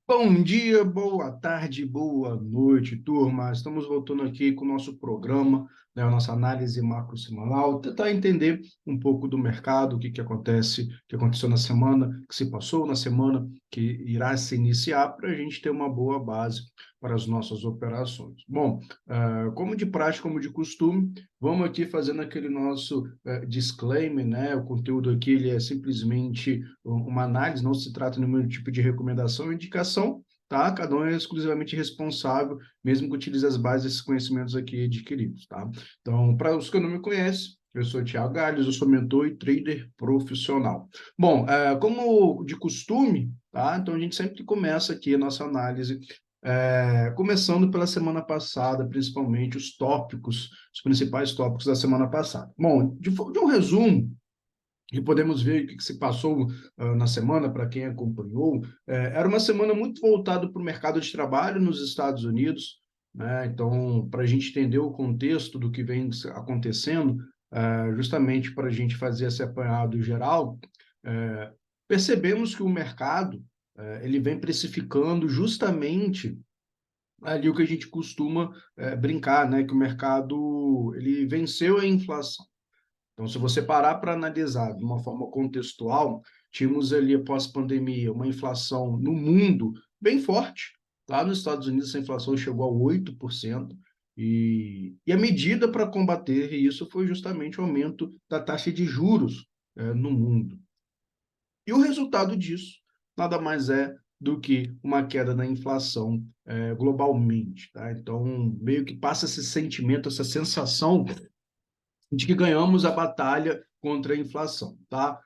Bom dia, boa tarde, boa noite, turma. Estamos voltando aqui com o nosso programa, né, a nossa análise macro semanal, tentar entender um pouco do mercado, o que acontece, o que aconteceu na semana, o que se passou na semana que irá se iniciar, para a gente ter uma boa base para as nossas operações. Bom, como de prática, como de costume, vamos aqui fazendo aquele nosso disclaimer, né? O conteúdo aqui ele é simplesmente uma análise, não se trata de nenhum tipo de recomendação ou indicação, tá? Cada um é exclusivamente responsável, mesmo que utilize as bases desses conhecimentos aqui adquiridos, tá? Então, para os que não me conhecem, eu sou o Thiago Galles, eu sou mentor e trader profissional. Bom, como de costume, tá? Então a gente sempre começa aqui a nossa análise começando pela semana passada, principalmente os tópicos, os principais tópicos da semana passada. Bom, de um resumo, e podemos ver o que se passou na semana, para quem acompanhou, era uma semana muito voltada para o mercado de trabalho nos Estados Unidos, né? Então, para a gente entender o contexto do que vem acontecendo, justamente para a gente fazer esse apanhado geral, percebemos que o mercado ele vem precificando justamente ali o que a gente costuma brincar, né? Que o mercado ele venceu a inflação. Então, se você parar para analisar de uma forma contextual, tínhamos ali, após a pandemia, uma inflação no mundo bem forte. Lá nos Estados Unidos, essa inflação chegou a 8%, e a medida para combater isso foi justamente o aumento da taxa de juros no mundo. E o resultado disso nada mais é do que uma queda na inflação globalmente. Tá? Então, meio que passa esse sentimento, essa sensação de que ganhamos a batalha contra a inflação, tá?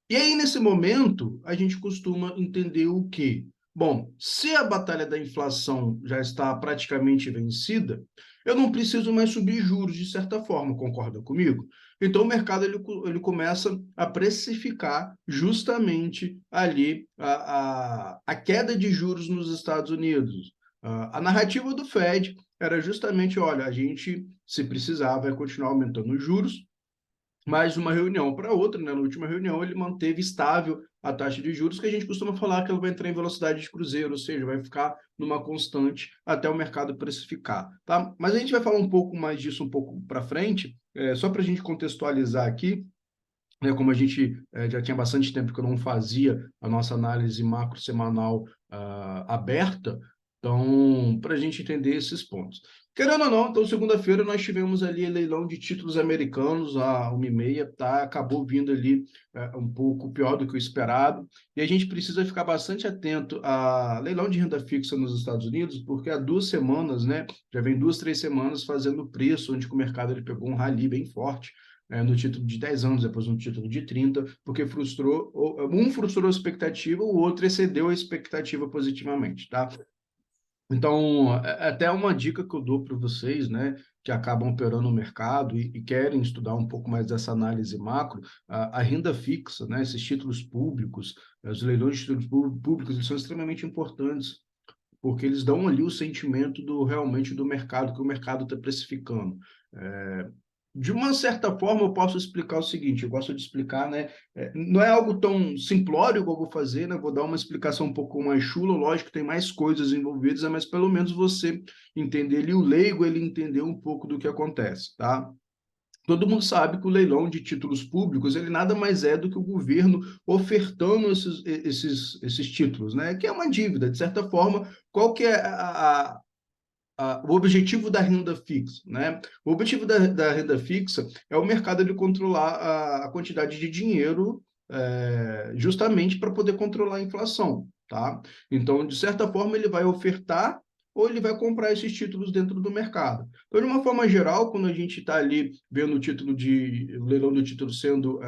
E aí, nesse momento, a gente costuma entender o quê? Bom, se a batalha da inflação já está praticamente vencida, eu não preciso mais subir juros, de certa forma, concorda comigo? Então, o mercado ele começa a precificar justamente ali a queda de juros nos Estados Unidos. A narrativa do Fed era justamente, olha, a gente, se precisar, vai continuar aumentando os juros, mas de uma reunião para outra, né? Na última reunião, ele manteve estável a taxa de juros, que a gente costuma falar que ela vai entrar em velocidade de cruzeiro, ou seja, vai ficar numa constante até o mercado precificar, tá? Mas a gente vai falar um pouco mais disso um pouco para frente, só para a gente contextualizar aqui, né, como a gente já tinha bastante tempo que eu não fazia a nossa análise macro semanal aberta, então, para a gente entender esses pontos. Querendo ou não, então, segunda-feira nós tivemos ali leilão de títulos americanos a 1h30, tá? Acabou vindo ali um pouco pior do que o esperado, e a gente precisa ficar bastante atento a leilão de renda fixa nos Estados Unidos, porque há 2 semanas, né, já vem 2, 3 semanas fazendo preço, onde o mercado ele pegou um rally bem forte, no título de 10 anos, depois no título de 30, porque frustrou a expectativa, o outro excedeu a expectativa positivamente, tá? Então, até uma dica que eu dou para vocês, né, que acabam operando no mercado e querem estudar um pouco mais dessa análise macro, a renda fixa, né, esses títulos públicos, os leilões de títulos públicos, eles são extremamente importantes, porque eles dão ali o sentimento do realmente do mercado, que o mercado está precificando. De uma certa forma, eu posso explicar o seguinte, eu gosto de explicar, né? Não é algo tão simplório que eu vou fazer, né? Vou dar uma explicação um pouco mais chula, lógico que tem mais coisas envolvidas, mas pelo menos você entender ali, o leigo, ele entender um pouco do que acontece, tá? Todo mundo sabe que o leilão de títulos públicos, ele nada mais é do que o governo ofertando esses títulos, né? Que é uma dívida, de certa forma, qual que é o objetivo da renda fixa, né? O objetivo da renda fixa é o mercado ele controlar a quantidade de dinheiro justamente para poder controlar a inflação, tá? Então, de certa forma, ele vai ofertar ou ele vai comprar esses títulos dentro do mercado. Então, de uma forma geral, quando a gente está ali vendo o leilão do título sendo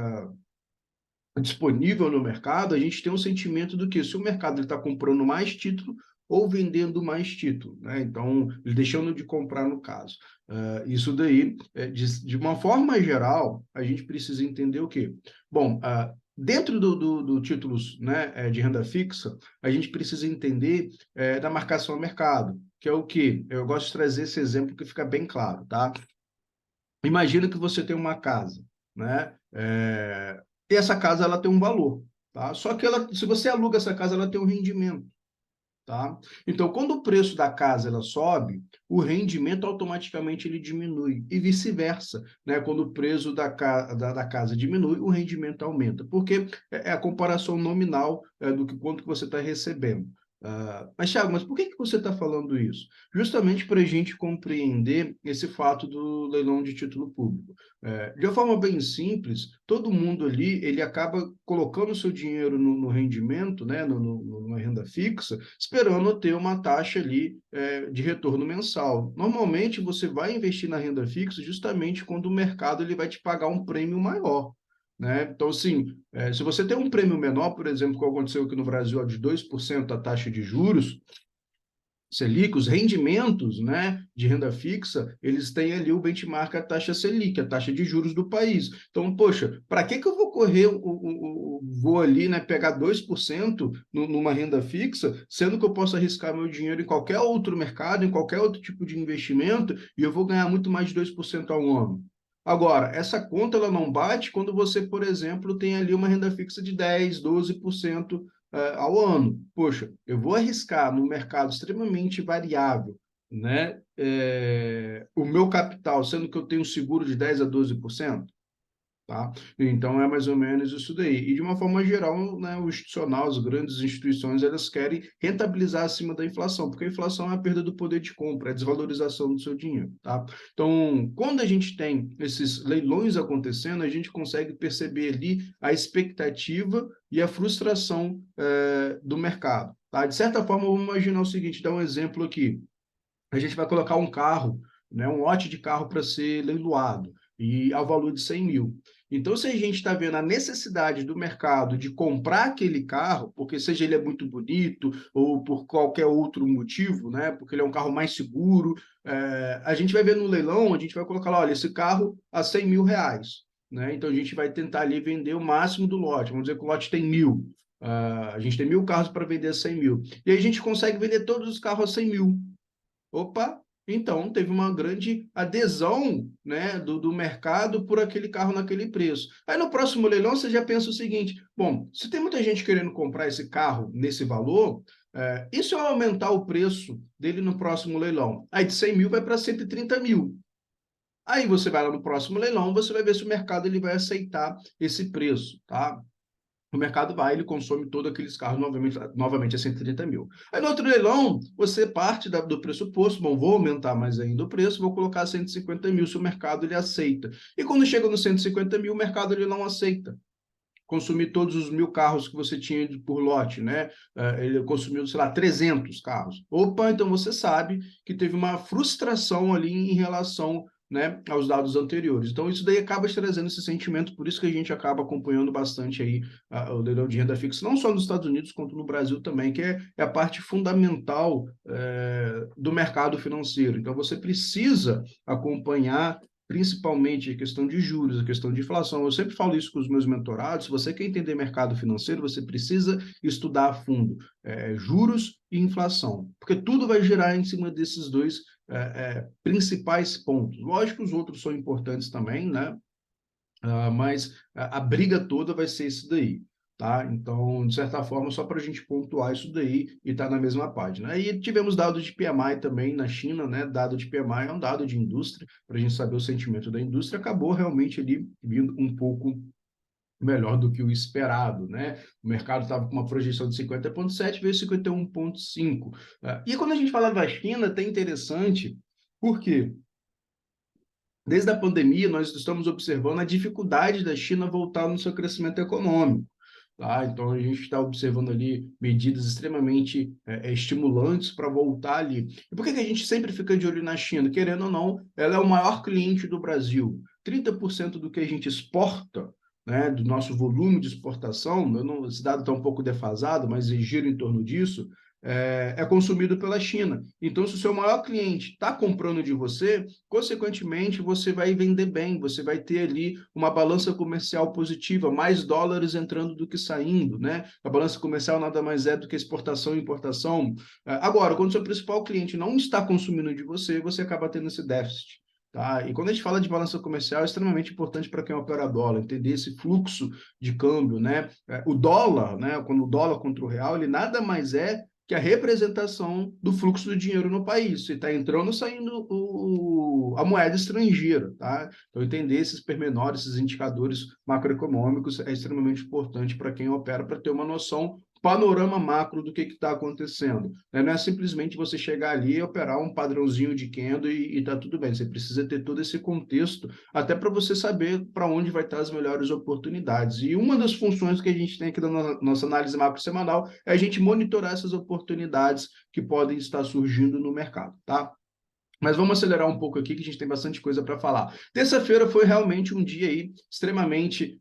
disponível no mercado, a gente tem um sentimento do que se o mercado está comprando mais título ou vendendo mais título, né? Então, ele deixando de comprar no caso. Isso daí, de uma forma geral, a gente precisa entender o quê? Bom, dentro do títulos, né, de renda fixa, a gente precisa entender da marcação ao mercado, que é o quê? Eu gosto de trazer esse exemplo que fica bem claro, tá? Imagina que você tem uma casa, né? E essa casa ela tem um valor, tá? Só que ela, se você aluga essa casa, ela tem um rendimento. Tá? Então, quando o preço da casa ela sobe, o rendimento automaticamente ele diminui, e vice-versa, né? Quando o preço da casa diminui, o rendimento aumenta, porque é a comparação nominal do que quanto que você está recebendo. Mas, Thiago, mas por que que você está falando isso? Justamente para a gente compreender esse fato do leilão de título público. De uma forma bem simples, todo mundo ali ele acaba colocando o seu dinheiro no rendimento, né, numa renda fixa, esperando ter uma taxa ali de retorno mensal. Normalmente você vai investir na renda fixa justamente quando o mercado ele vai te pagar um prêmio maior. Né? Então, assim, se você tem um prêmio menor, por exemplo, como aconteceu aqui no Brasil, de 2% a taxa de juros, Selic, os rendimentos, né, de renda fixa, eles têm ali o benchmark, a taxa Selic, a taxa de juros do país. Então, poxa, para que que eu vou correr, vou ali, né, pegar 2% numa renda fixa, sendo que eu posso arriscar meu dinheiro em qualquer outro mercado, em qualquer outro tipo de investimento, e eu vou ganhar muito mais de 2% ao ano? Agora, essa conta ela não bate quando você, por exemplo, tem ali uma renda fixa de 10, 12% ao ano. Poxa, eu vou arriscar no mercado extremamente variável, né? O meu capital, sendo que eu tenho um seguro de 10 a 12%. Tá? Então, é mais ou menos isso daí. E, de uma forma geral, né, o institucional, as grandes instituições, elas querem rentabilizar acima da inflação, porque a inflação é a perda do poder de compra, é a desvalorização do seu dinheiro. Tá? Então, quando a gente tem esses leilões acontecendo, a gente consegue perceber ali a expectativa e a frustração do mercado. Tá? De certa forma, vamos imaginar o seguinte, dar um exemplo aqui. A gente vai colocar um carro, né, um lote de carro para ser leiloado, e ao valor de 100 mil. Então, se a gente está vendo a necessidade do mercado de comprar aquele carro, porque seja ele é muito bonito ou por qualquer outro motivo, né, porque ele é um carro mais seguro, a gente vai ver no leilão, a gente vai colocar lá, olha, esse carro a 100 mil reais. Né? Então, a gente vai tentar ali vender o máximo do lote. Vamos dizer que o lote tem 1.000. A gente tem 1.000 carros para vender a 100 mil. E aí a gente consegue vender todos os carros a 100 mil. Opa, então teve uma grande adesão, né, do mercado por aquele carro naquele preço. Aí no próximo leilão você já pensa o seguinte: bom, se tem muita gente querendo comprar esse carro nesse valor, e se eu aumentar o preço dele no próximo leilão? Aí de 100 mil vai para 130 mil. Aí você vai lá no próximo leilão, você vai ver se o mercado ele vai aceitar esse preço, tá? O mercado vai, ele consome todos aqueles carros novamente a 130 mil. Aí no outro leilão, você parte do pressuposto, bom, vou aumentar mais ainda o preço, vou colocar 150 mil se o mercado ele aceita. E quando chega no 150 mil, o mercado ele não aceita consumir todos os 1.000 carros que você tinha por lote, né? Ele consumiu, sei lá, 300 carros. Opa, então você sabe que teve uma frustração ali em relação, né, aos dados anteriores. Então, isso daí acaba trazendo esse sentimento, por isso que a gente acaba acompanhando bastante aí o leilão de renda fixa, não só nos Estados Unidos, quanto no Brasil também, que é a parte fundamental do mercado financeiro. Então, você precisa acompanhar principalmente a questão de juros, a questão de inflação. Eu sempre falo isso com os meus mentorados. Se você quer entender mercado financeiro, você precisa estudar a fundo juros e inflação, porque tudo vai girar em cima desses dois principais pontos. Lógico que os outros são importantes também, né? Mas a briga toda vai ser isso daí. Tá? Então, de certa forma, só para a gente pontuar isso daí e estar na mesma página. Aí tivemos dados de PMI também na China, né? Dado de PMI é um dado de indústria, para a gente saber o sentimento da indústria, acabou realmente ali vindo um pouco melhor do que o esperado, né? O mercado estava com uma projeção de 50,7, veio 51,5. E quando a gente fala da China, é até interessante, por quê? Desde a pandemia, nós estamos observando a dificuldade da China voltar no seu crescimento econômico. Tá? Então, a gente está observando ali medidas extremamente estimulantes para voltar ali. E por que que a gente sempre fica de olho na China? Querendo ou não, ela é o maior cliente do Brasil. 30% do que a gente exporta, né, do nosso volume de exportação, esse dado está um pouco defasado, mas gira em torno disso, é consumido pela China. Então, se o seu maior cliente está comprando de você, consequentemente, você vai vender bem, você vai ter ali uma balança comercial positiva, mais dólares entrando do que saindo, né? A balança comercial nada mais é do que exportação e importação. Agora, quando o seu principal cliente não está consumindo de você, você acaba tendo esse déficit. Tá? E quando a gente fala de balança comercial, é extremamente importante para quem opera dólar, entender esse fluxo de câmbio, né? O dólar, né? Quando o dólar contra o real, ele nada mais é que é a representação do fluxo do dinheiro no país, se está entrando ou saindo a moeda estrangeira, tá? Então, entender esses pormenores, esses indicadores macroeconômicos é extremamente importante para quem opera, para ter uma noção, panorama macro do que está acontecendo. Né? Não é simplesmente você chegar ali e operar um padrãozinho de candle e está tudo bem. Você precisa ter todo esse contexto, até para você saber para onde vai estar as melhores oportunidades. E uma das funções que a gente tem aqui na nossa análise macro semanal é a gente monitorar essas oportunidades que podem estar surgindo no mercado, tá? Mas vamos acelerar um pouco aqui, que a gente tem bastante coisa para falar. Terça-feira foi realmente um dia aí extremamente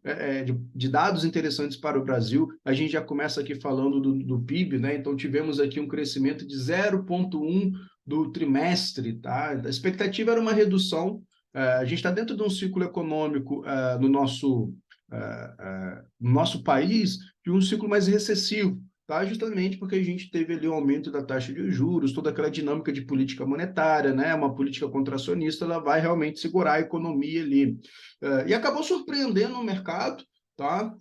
de dados interessantes para o Brasil. A gente já começa aqui falando do PIB, né? Então tivemos aqui um crescimento de 0,1 do trimestre, tá? A expectativa era uma redução. A gente está dentro de um ciclo econômico no nosso país, de um ciclo mais recessivo. Tá? Justamente porque a gente teve ali o aumento da taxa de juros, toda aquela dinâmica de política monetária, né? Uma política contracionista, ela vai realmente segurar a economia ali. E acabou surpreendendo o mercado, tá?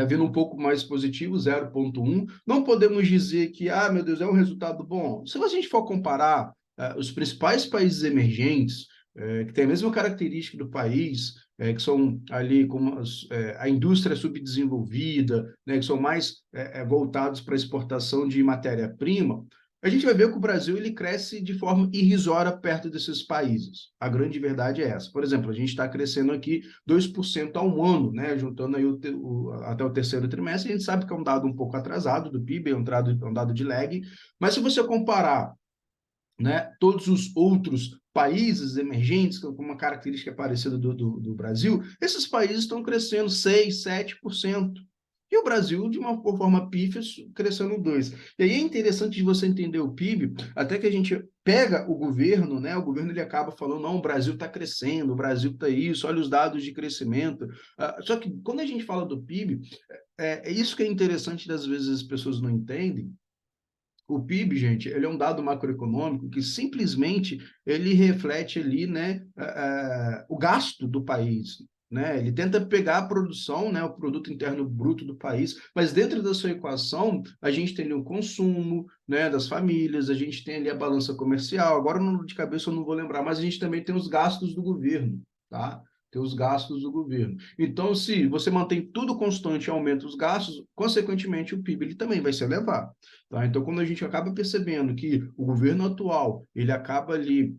Vindo um pouco mais positivo, 0,1. Não podemos dizer que, meu Deus, é um resultado bom. Se a gente for comparar os principais países emergentes, que têm a mesma característica do país, que são ali como a indústria subdesenvolvida, né, que são mais voltados para a exportação de matéria-prima, a gente vai ver que o Brasil ele cresce de forma irrisória perto desses países. A grande verdade é essa. Por exemplo, a gente está crescendo aqui 2% ao ano, né? Juntando aí até o terceiro trimestre, a gente sabe que é um dado um pouco atrasado do PIB, é um dado de lag, mas se você comparar, né, todos os outros países emergentes com uma característica parecida do Brasil, esses países estão crescendo 6%, 7%. E o Brasil, de uma forma pífia, crescendo 2%. E aí é interessante de você entender o PIB, até que a gente pega o governo, né? O governo ele acaba falando, não, o Brasil está crescendo, o Brasil está isso, olha os dados de crescimento. Só que quando a gente fala do PIB, é isso que é interessante, das vezes as pessoas não entendem. O PIB, gente, ele é um dado macroeconômico que simplesmente ele reflete ali, né, o gasto do país, né? Ele tenta pegar a produção, né, o produto interno bruto do país, mas dentro da sua equação a gente tem ali o consumo, né, das famílias, a gente tem ali a balança comercial. Agora de cabeça eu não vou lembrar, mas a gente também tem os gastos do governo, tá? Tem os gastos do governo. Então, se você mantém tudo constante e aumenta os gastos, consequentemente o PIB ele também vai se elevar. Tá? Então, quando a gente acaba percebendo que o governo atual ele acaba ali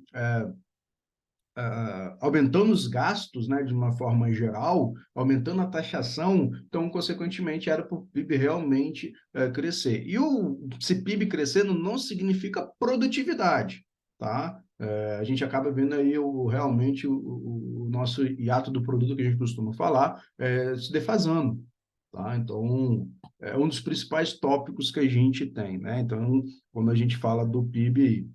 aumentando os gastos, né, de uma forma geral, aumentando a taxação, então, consequentemente, era para o PIB realmente crescer. E se PIB crescendo não significa produtividade, tá? A gente acaba vendo aí realmente o nosso hiato do produto que a gente costuma falar se defasando. Tá? Então, é um dos principais tópicos que a gente tem, né? Então, quando a gente fala do PIB.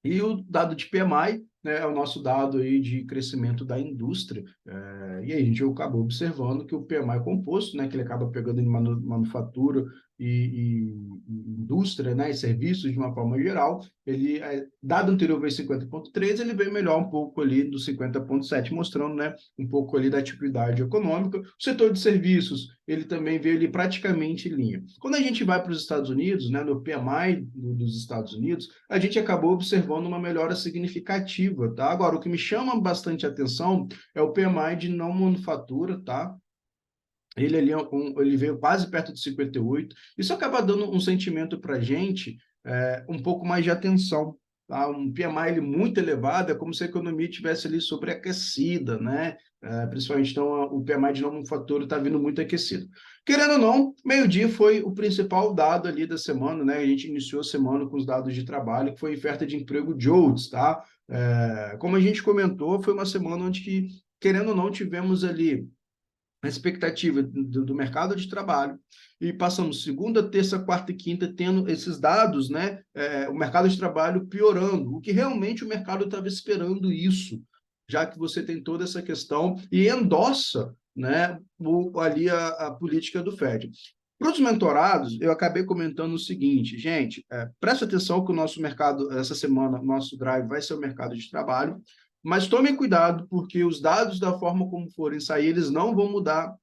E o dado de PMI, né, é o nosso dado aí de crescimento da indústria. E aí a gente acabou observando que o PMI composto, né, que ele acaba pegando em manufatura e indústria, né, e serviços de uma forma geral, ele, dado anterior veio 50,3, ele veio melhor um pouco ali do 50,7, mostrando, né, um pouco ali da atividade econômica. O setor de serviços, ele também veio ali praticamente em linha. Quando a gente vai para os Estados Unidos, né, no PMI dos Estados Unidos, a gente acabou observando uma melhora significativa, tá? Agora, o que me chama bastante atenção é o PMI de não manufatura, tá? Ele, ali, ele veio quase perto de 58. Isso acaba dando um sentimento para a gente um pouco mais de atenção. Tá? Um PMI ele muito elevado é como se a economia estivesse ali sobreaquecida, né? Principalmente, então, o PMI de não manufatura está vindo muito aquecido. Querendo ou não, meio-dia foi o principal dado ali da semana, né? A gente iniciou a semana com os dados de trabalho, que foi a oferta de emprego JOLTS, tá? Como a gente comentou, foi uma semana onde, que, querendo ou não, tivemos ali a expectativa do mercado de trabalho e passamos segunda, terça, quarta e quinta tendo esses dados, né? O mercado de trabalho piorando, o que realmente o mercado estava esperando isso, já que você tem toda essa questão e endossa, né, ali a política do Fed. Para os mentorados, eu acabei comentando o seguinte, gente, presta atenção que o nosso mercado, essa semana, nosso drive vai ser o mercado de trabalho, mas tomem cuidado, porque os dados, da forma como forem sair, eles não vão mudar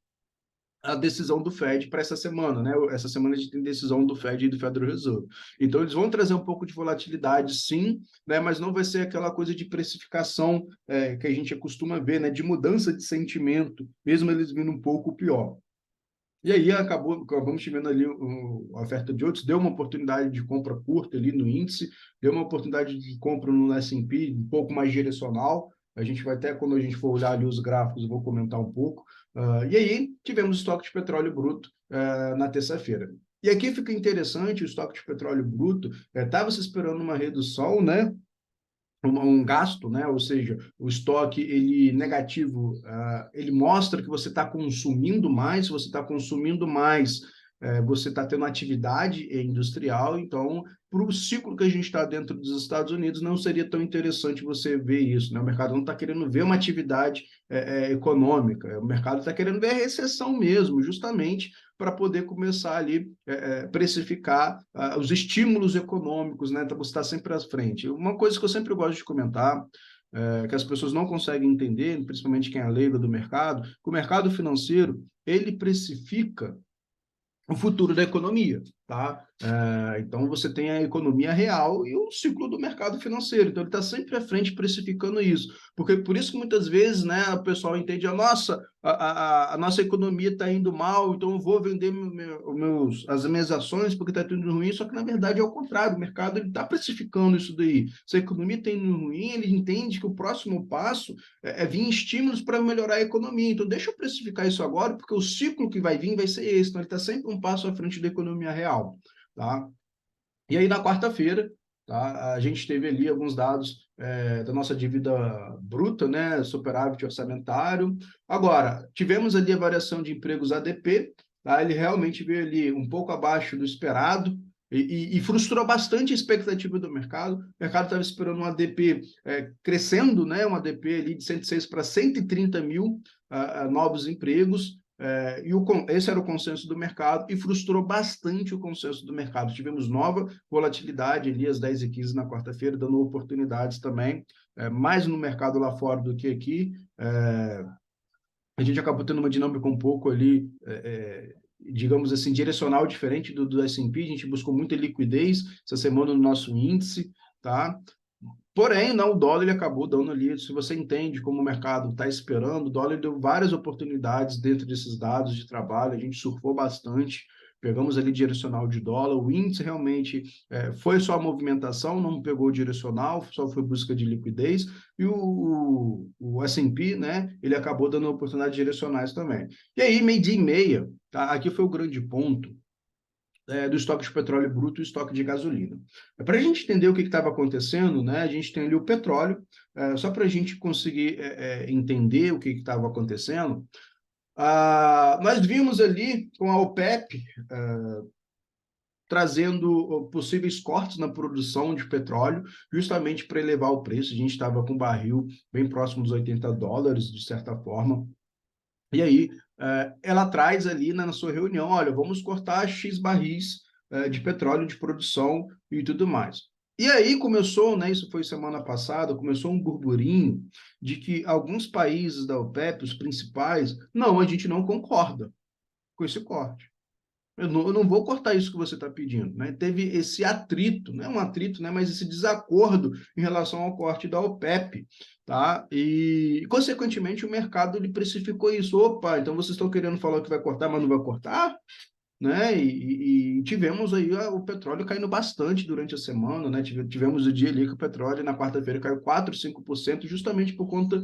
a decisão do Fed para essa semana, né? Essa semana a gente tem decisão do Fed e do Federal Reserve. Então, eles vão trazer um pouco de volatilidade, sim, né? Mas não vai ser aquela coisa de precificação que a gente costuma ver, né? De mudança de sentimento, mesmo eles vindo um pouco pior. E aí acabamos tivendo ali a oferta de outros, deu uma oportunidade de compra curta ali no índice, deu uma oportunidade de compra no S&P um pouco mais direcional. A gente vai até, quando a gente for olhar ali os gráficos, eu vou comentar um pouco. E aí tivemos estoque de petróleo bruto na terça-feira. E aqui fica interessante, o estoque de petróleo bruto estava se esperando uma redução, né? Gasto, né? Ou seja, o estoque ele negativo, ele mostra que você está consumindo mais, se você está consumindo mais, você está tendo atividade industrial, então, para o ciclo que a gente está dentro dos Estados Unidos, não seria tão interessante você ver isso, né? O mercado não está querendo ver uma atividade econômica, o mercado está querendo ver a recessão mesmo, justamente para poder começar ali precificar os estímulos econômicos, né? Então, você está sempre à frente. Uma coisa que eu sempre gosto de comentar, que as pessoas não conseguem entender, principalmente quem é leigo do mercado, que o mercado financeiro, ele precifica o futuro da economia, tá? Então, você tem a economia real e o ciclo do mercado financeiro. Então, ele está sempre à frente precificando isso. Porque por isso que muitas vezes, né, o pessoal entende a nossa economia está indo mal, então eu vou vender as minhas ações porque está tudo ruim, só que na verdade é o contrário, o mercado está precificando isso daí. Se a economia está indo ruim, ele entende que o próximo passo vir estímulos para melhorar a economia. Então, deixa eu precificar isso agora, porque o ciclo que vai vir vai ser esse. Então, ele está sempre um passo à frente da economia real. Tá? E aí, na quarta-feira, tá, a gente teve ali alguns dados da nossa dívida bruta, né, superávit orçamentário. Agora, tivemos ali a variação de empregos ADP, tá? Ele realmente veio ali um pouco abaixo do esperado, e frustrou bastante a expectativa do mercado. O mercado estava esperando um ADP crescendo, né, um ADP ali de 106 para 130 mil novos empregos, esse era o consenso do mercado e frustrou bastante o consenso do mercado. Tivemos nova volatilidade ali às 10h15 na quarta-feira, dando oportunidades também, mais no mercado lá fora do que aqui. A gente acabou tendo uma dinâmica um pouco ali, digamos assim, direcional diferente do S&P. A gente buscou muita liquidez essa semana no nosso índice, tá? Porém, não, o dólar ele acabou dando ali, se você entende como o mercado está esperando, o dólar deu várias oportunidades dentro desses dados de trabalho, a gente surfou bastante, pegamos ali direcional de dólar, o índice realmente foi só a movimentação, não pegou o direcional, só foi busca de liquidez, e o S&P, né, ele acabou dando oportunidades direcionais também. E aí, meio-dia e meia, tá? Aqui foi o grande ponto, do estoque de petróleo bruto e estoque de gasolina. Para a gente entender o que estava acontecendo, né, a gente tem ali o petróleo, só para a gente conseguir entender o que estava acontecendo, nós vimos ali com a OPEP trazendo possíveis cortes na produção de petróleo, justamente para elevar o preço. A gente estava com um barril bem próximo dos $80, de certa forma. E aí, ela traz ali na sua reunião, olha, vamos cortar X barris de petróleo de produção e tudo mais. E aí começou, né, isso foi semana passada, começou um burburinho de que alguns países da OPEP, os principais, não, a gente não concorda com esse corte. Eu não vou cortar isso que você está pedindo, né? Teve esse atrito, não é um atrito, né? Mas esse desacordo em relação ao corte da OPEP, tá? E, consequentemente, o mercado ele precificou isso. Opa, então vocês estão querendo falar que vai cortar, mas não vai cortar? Né? E tivemos aí o petróleo caindo bastante durante a semana, né? Tivemos o dia ali que o petróleo na quarta-feira caiu 4, 5%, justamente por conta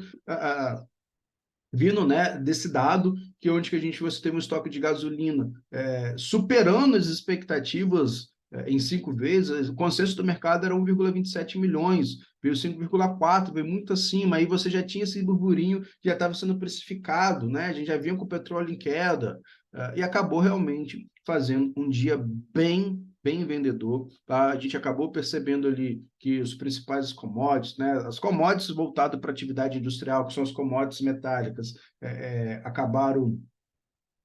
vindo, né, desse dado que onde que você tem um estoque de gasolina superando as expectativas em 5 vezes, o consenso do mercado era 1,27 milhões, veio 5,4, veio muito acima, aí você já tinha esse burburinho que já estava sendo precificado, né? A gente já vinha com o petróleo em queda, e acabou realmente fazendo um dia bem vendedor, tá? A gente acabou percebendo ali que os principais commodities, né, as commodities voltadas para a atividade industrial, que são as commodities metálicas, acabaram,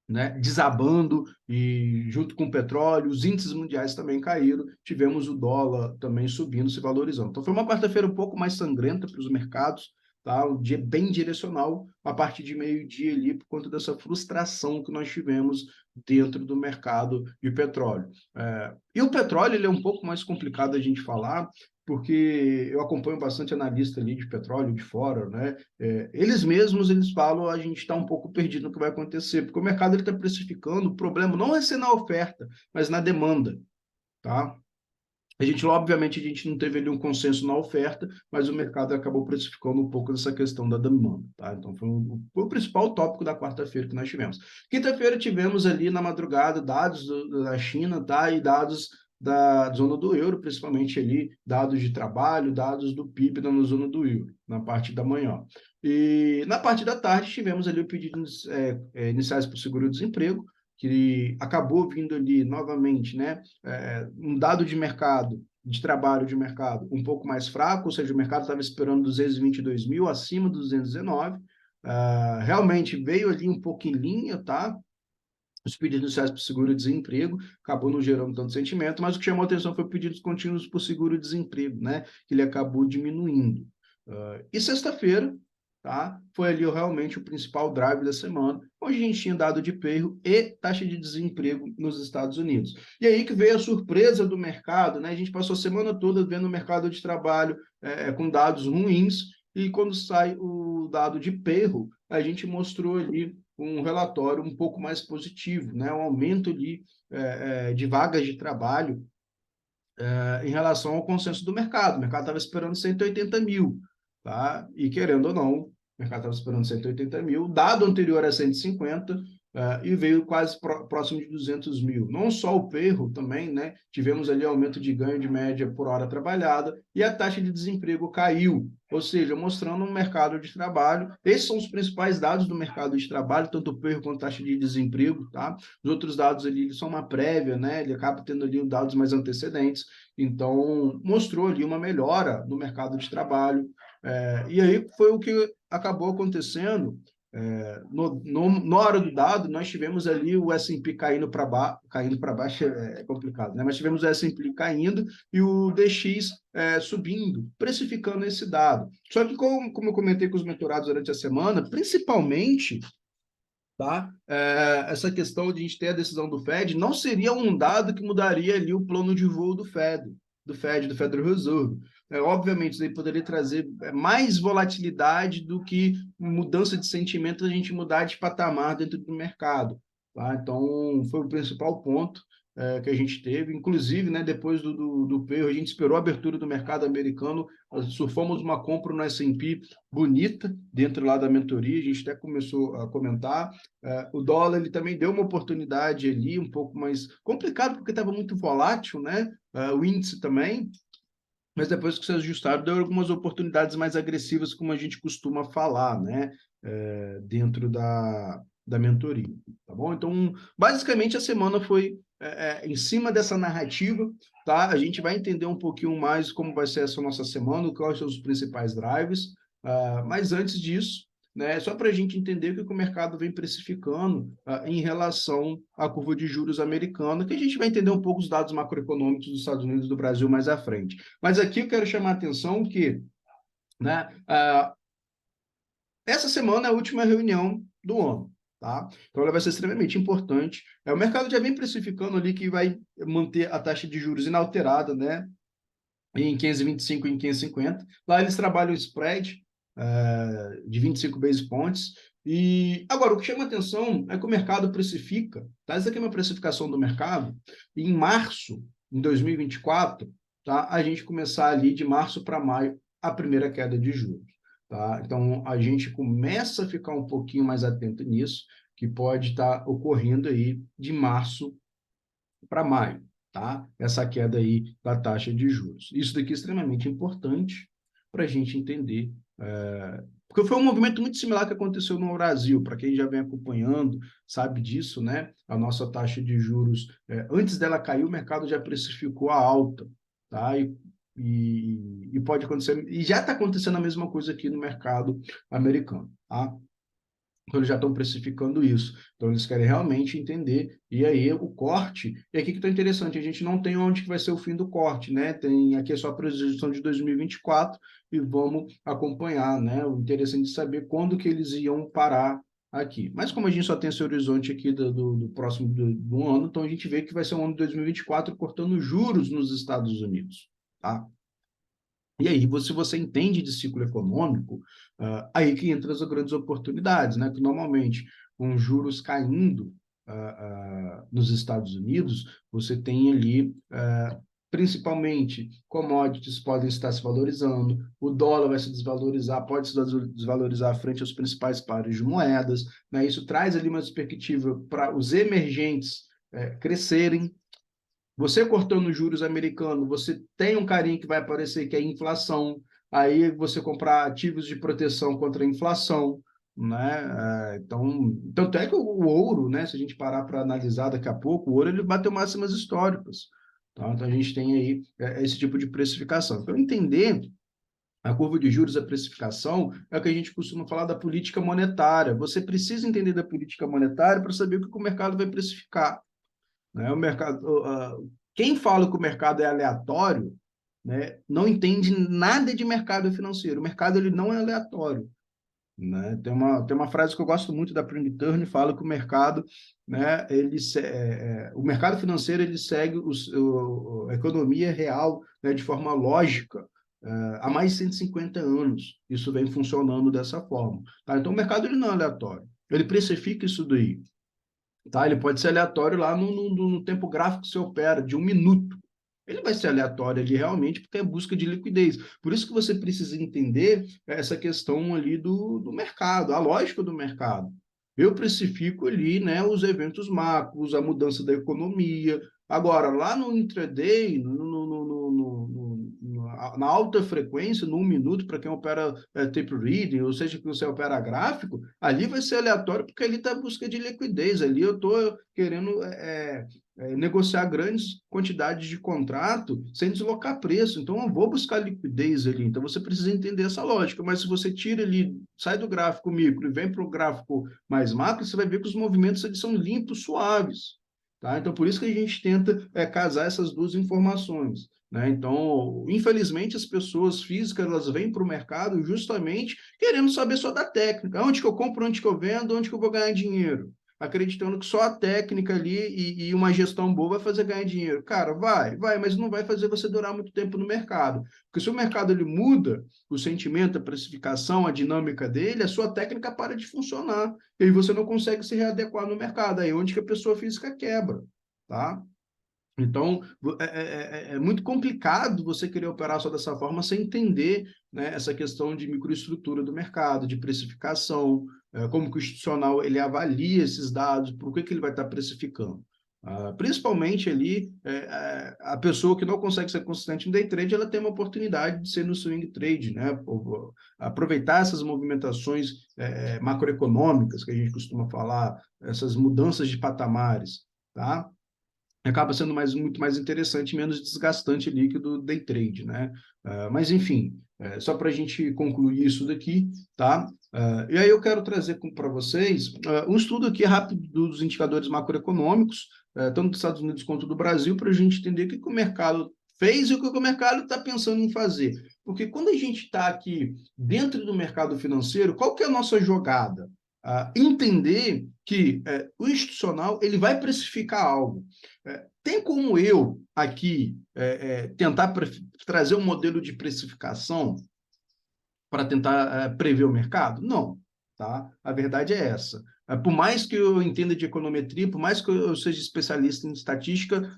né, desabando e junto com o petróleo, os índices mundiais também caíram, tivemos o dólar também subindo, se valorizando. Então foi uma quarta-feira um pouco mais sangrenta para os mercados, tá? Um dia bem direcional a partir de meio-dia ali, por conta dessa frustração que nós tivemos dentro do mercado de petróleo. E o petróleo ele é um pouco mais complicado a gente falar, porque eu acompanho bastante analista ali de petróleo de fora, né? Eles mesmos eles falam a gente está um pouco perdido no que vai acontecer, porque o mercado está precificando, o problema não é ser na oferta, mas na demanda, tá? Obviamente, a gente não teve ali um consenso na oferta, mas o mercado acabou precificando um pouco dessa questão da demanda, tá? Então, foi o principal tópico da quarta-feira que nós tivemos. Quinta-feira tivemos ali na madrugada dados da China, tá? E dados da zona do euro, principalmente ali dados de trabalho, dados do PIB na zona do euro, na parte da manhã. E na parte da tarde tivemos ali o pedido iniciais para o seguro-desemprego, que acabou vindo ali novamente, né? Um dado de mercado, de trabalho de mercado, um pouco mais fraco, ou seja, o mercado estava esperando 222 mil, acima dos 219. Realmente veio ali um pouco em linha, tá? Os pedidos iniciais por seguro-desemprego, acabou não gerando tanto sentimento, mas o que chamou a atenção foi pedidos contínuos por seguro-desemprego, né? Que ele acabou diminuindo. E sexta-feira, tá? Foi ali realmente o principal drive da semana, onde a gente tinha dado de payroll e taxa de desemprego nos Estados Unidos. E aí que veio a surpresa do mercado, né? A gente passou a semana toda vendo o mercado de trabalho com dados ruins, e quando sai o dado de payroll, a gente mostrou ali um relatório um pouco mais positivo, né? Um aumento ali de vagas de trabalho em relação ao consenso do mercado. O mercado estava esperando 180 mil, tá? E querendo ou não, o mercado estava esperando 180 mil, dado anterior a 150, e veio quase próximo de 200 mil. Não só o perro também, né? Tivemos ali aumento de ganho de média por hora trabalhada e a taxa de desemprego caiu, ou seja, mostrando um mercado de trabalho. Esses são os principais dados do mercado de trabalho, tanto o perro quanto a taxa de desemprego, tá? Os outros dados ali são uma prévia, né? Ele acaba tendo ali dados mais antecedentes, então mostrou ali uma melhora no mercado de trabalho. E aí foi o que acabou acontecendo. Na hora do dado, nós tivemos ali o S&P caindo para baixo é complicado, né? Mas tivemos o S&P caindo e o DX subindo, precificando esse dado. Só que, como eu comentei com os mentorados durante a semana, principalmente, tá? Essa questão de a gente ter a decisão do Fed não seria um dado que mudaria ali o plano de voo do Federal Reserve. Obviamente, isso aí poderia trazer mais volatilidade do que mudança de sentimento, a gente mudar de patamar dentro do mercado. Tá? Então, foi o principal ponto que a gente teve. Inclusive, né, depois do PER, a gente esperou a abertura do mercado americano, surfamos uma compra no S&P bonita dentro lá da mentoria, a gente até começou a comentar. O dólar ele também deu uma oportunidade ali, um pouco mais complicado, porque estava muito volátil, né? O índice também, mas depois que se ajustaram, deu algumas oportunidades mais agressivas, como a gente costuma falar, né? Dentro da mentoria, tá bom? Então, basicamente, a semana foi em cima dessa narrativa, tá? A gente vai entender um pouquinho mais como vai ser essa nossa semana, quais são os principais drives, mas antes disso, né, só para a gente entender o que o mercado vem precificando em relação à curva de juros americana, que a gente vai entender um pouco os dados macroeconômicos dos Estados Unidos e do Brasil mais à frente. Mas aqui eu quero chamar a atenção que, né, essa semana é a última reunião do ano, tá? Então ela vai ser extremamente importante. O mercado já vem precificando ali que vai manter a taxa de juros inalterada, né? Em 15,25 e em 15,50. Lá eles trabalham o spread de 25 basis points. E agora, o que chama atenção é que o mercado precifica, tá? Essa aqui é uma precificação do mercado, e em março, em 2024, tá? A gente começar ali de março para maio a primeira queda de juros. Tá? Então, a gente começa a ficar um pouquinho mais atento nisso, que pode estar ocorrendo aí de março para maio, tá? Essa queda aí da taxa de juros. Isso daqui é extremamente importante para a gente entender, porque foi um movimento muito similar que aconteceu no Brasil, para quem já vem acompanhando, sabe disso, né? A nossa taxa de juros, antes dela cair, o mercado já precificou a alta, tá? E pode acontecer, e já está acontecendo a mesma coisa aqui no mercado americano, tá? Então, eles já estão precificando isso. Então, eles querem realmente entender. E aí, o corte, e aqui que está interessante, a gente não tem onde que vai ser o fim do corte, né? Tem aqui só a projeção de 2024 e vamos acompanhar, né? O interessante é saber quando que eles iam parar aqui. Mas como a gente só tem esse horizonte aqui do próximo do ano, então a gente vê que vai ser o ano de 2024 cortando juros nos Estados Unidos, tá? E aí, se você entende de ciclo econômico, aí que entram as grandes oportunidades, né? Que normalmente, com juros caindo nos Estados Unidos, você tem ali, principalmente, commodities podem estar se valorizando, o dólar vai se desvalorizar, pode se desvalorizar frente aos principais pares de moedas, né? Isso traz ali uma perspectiva para os emergentes crescerem. Você cortando os juros americanos, você tem um carinho que vai aparecer que é inflação, aí você comprar ativos de proteção contra a inflação, né? Então, tanto é que o ouro, né? Se a gente parar para analisar daqui a pouco, o ouro ele bateu máximas históricas, tá? Então a gente tem aí esse tipo de precificação. Para entender a curva de juros, a precificação, é o que a gente costuma falar da política monetária. Você precisa entender da política monetária para saber o que o mercado vai precificar, né? O mercado, quem fala que o mercado é aleatório, né, não entende nada de mercado financeiro. O mercado ele não é aleatório, né? Tem uma frase que eu gosto muito da Prim Turner, fala que o mercado, né, o mercado financeiro ele segue a economia real, né, de forma lógica, há mais de 150 anos. Isso vem funcionando dessa forma, tá? Então o mercado ele não é aleatório. Ele precifica isso daí. Tá? Ele pode ser aleatório lá no tempo gráfico que você opera, de 1 minuto. Ele vai ser aleatório ali realmente porque é busca de liquidez. Por isso que você precisa entender essa questão ali do mercado, a lógica do mercado. Eu precifico ali, né, os eventos macros, a mudança da economia. Agora, lá no intraday, na alta frequência, no 1 minuto, para quem opera tape reading, ou seja, que você opera gráfico, ali vai ser aleatório porque ali está a busca de liquidez. Ali eu estou querendo negociar grandes quantidades de contrato sem deslocar preço. Então, eu vou buscar liquidez ali. Então, você precisa entender essa lógica. Mas se você tira ali, sai do gráfico micro e vem para o gráfico mais macro, você vai ver que os movimentos eles são limpos, suaves. Tá? Então, por isso que a gente tenta casar essas duas informações. Né? Então, infelizmente, as pessoas físicas elas vêm para o mercado justamente querendo saber só da técnica. Onde que eu compro, onde que eu vendo, onde que eu vou ganhar dinheiro, acreditando que só a técnica ali e uma gestão boa vai fazer ganhar dinheiro. Cara, vai, mas não vai fazer você durar muito tempo no mercado. Porque se o mercado ele muda, o sentimento, a precificação, a dinâmica dele, a sua técnica para de funcionar. E aí você não consegue se readequar no mercado. Aí é onde que a pessoa física quebra, tá? Então, é muito complicado você querer operar só dessa forma sem entender, né, essa questão de microestrutura do mercado, de precificação, como que o institucional ele avalia esses dados, por que ele vai estar precificando. Principalmente ali, a pessoa que não consegue ser consistente no day trade, ela tem uma oportunidade de ser no swing trade, né? Aproveitar essas movimentações macroeconômicas que a gente costuma falar, essas mudanças de patamares, tá? Acaba sendo muito mais interessante e menos desgastante ali que do day trade, né? Mas, enfim, só para a gente concluir isso daqui, tá? E aí eu quero trazer para vocês um estudo aqui rápido dos indicadores macroeconômicos, tanto dos Estados Unidos quanto do Brasil, para a gente entender o que o mercado fez e o que o mercado está pensando em fazer. Porque quando a gente está aqui dentro do mercado financeiro, qual que é a nossa jogada? Entender que o institucional ele vai precificar algo. Tem como eu aqui tentar trazer um modelo de precificação para tentar prever o mercado? Não, tá? A verdade é essa. Por mais que eu entenda de econometria, por mais que eu seja especialista em estatística,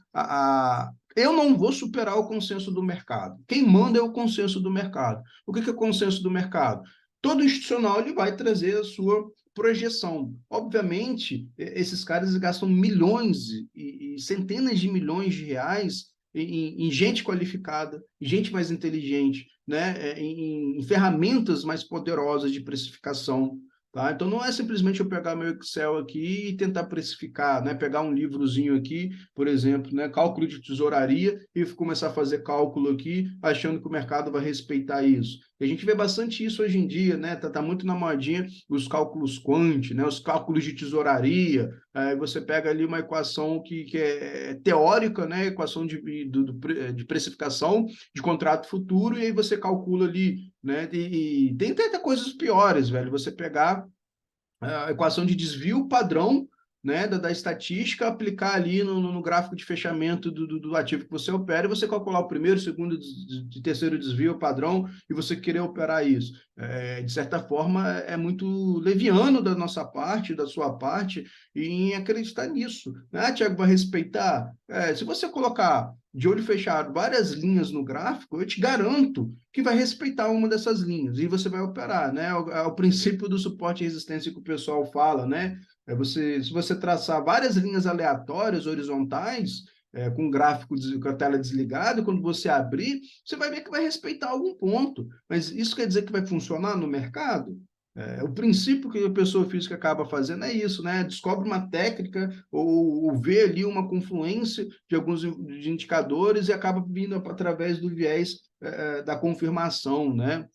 eu não vou superar o consenso do mercado. Quem manda é o consenso do mercado. O que é o consenso do mercado? Todo institucional ele vai trazer a sua projeção. Obviamente, esses caras gastam milhões e centenas de milhões de reais em gente qualificada, gente mais inteligente, né? em ferramentas mais poderosas de precificação. Tá? Então, não é simplesmente eu pegar meu Excel aqui e tentar precificar, né? Pegar um livrozinho aqui, por exemplo, né? Cálculo de tesouraria, e começar a fazer cálculo aqui, achando que o mercado vai respeitar isso. E a gente vê bastante isso hoje em dia, né? Tá muito na modinha os cálculos quant, né? Os cálculos de tesouraria. Aí você pega ali uma equação que é teórica, né? Equação de precificação de contrato futuro, e aí você calcula ali, né? E tem até coisas piores, velho. Você pegar a equação de desvio padrão, né, da estatística, aplicar ali no gráfico de fechamento do ativo que você opera, e você calcular o primeiro, segundo e terceiro desvio padrão, e você querer operar isso. De certa forma, é muito leviano da nossa parte, da sua parte, em acreditar nisso. Né, Tiago, vai respeitar? Se você colocar de olho fechado várias linhas no gráfico, eu te garanto que vai respeitar uma dessas linhas e você vai operar, né? É o princípio do suporte e resistência que o pessoal fala, né? Se você traçar várias linhas aleatórias, horizontais, com o gráfico, com a tela desligada, quando você abrir, você vai ver que vai respeitar algum ponto. Mas isso quer dizer que vai funcionar no mercado? O princípio que a pessoa física acaba fazendo é isso, né? Descobre uma técnica ou vê ali uma confluência de alguns indicadores e acaba vindo através do viés da confirmação, né?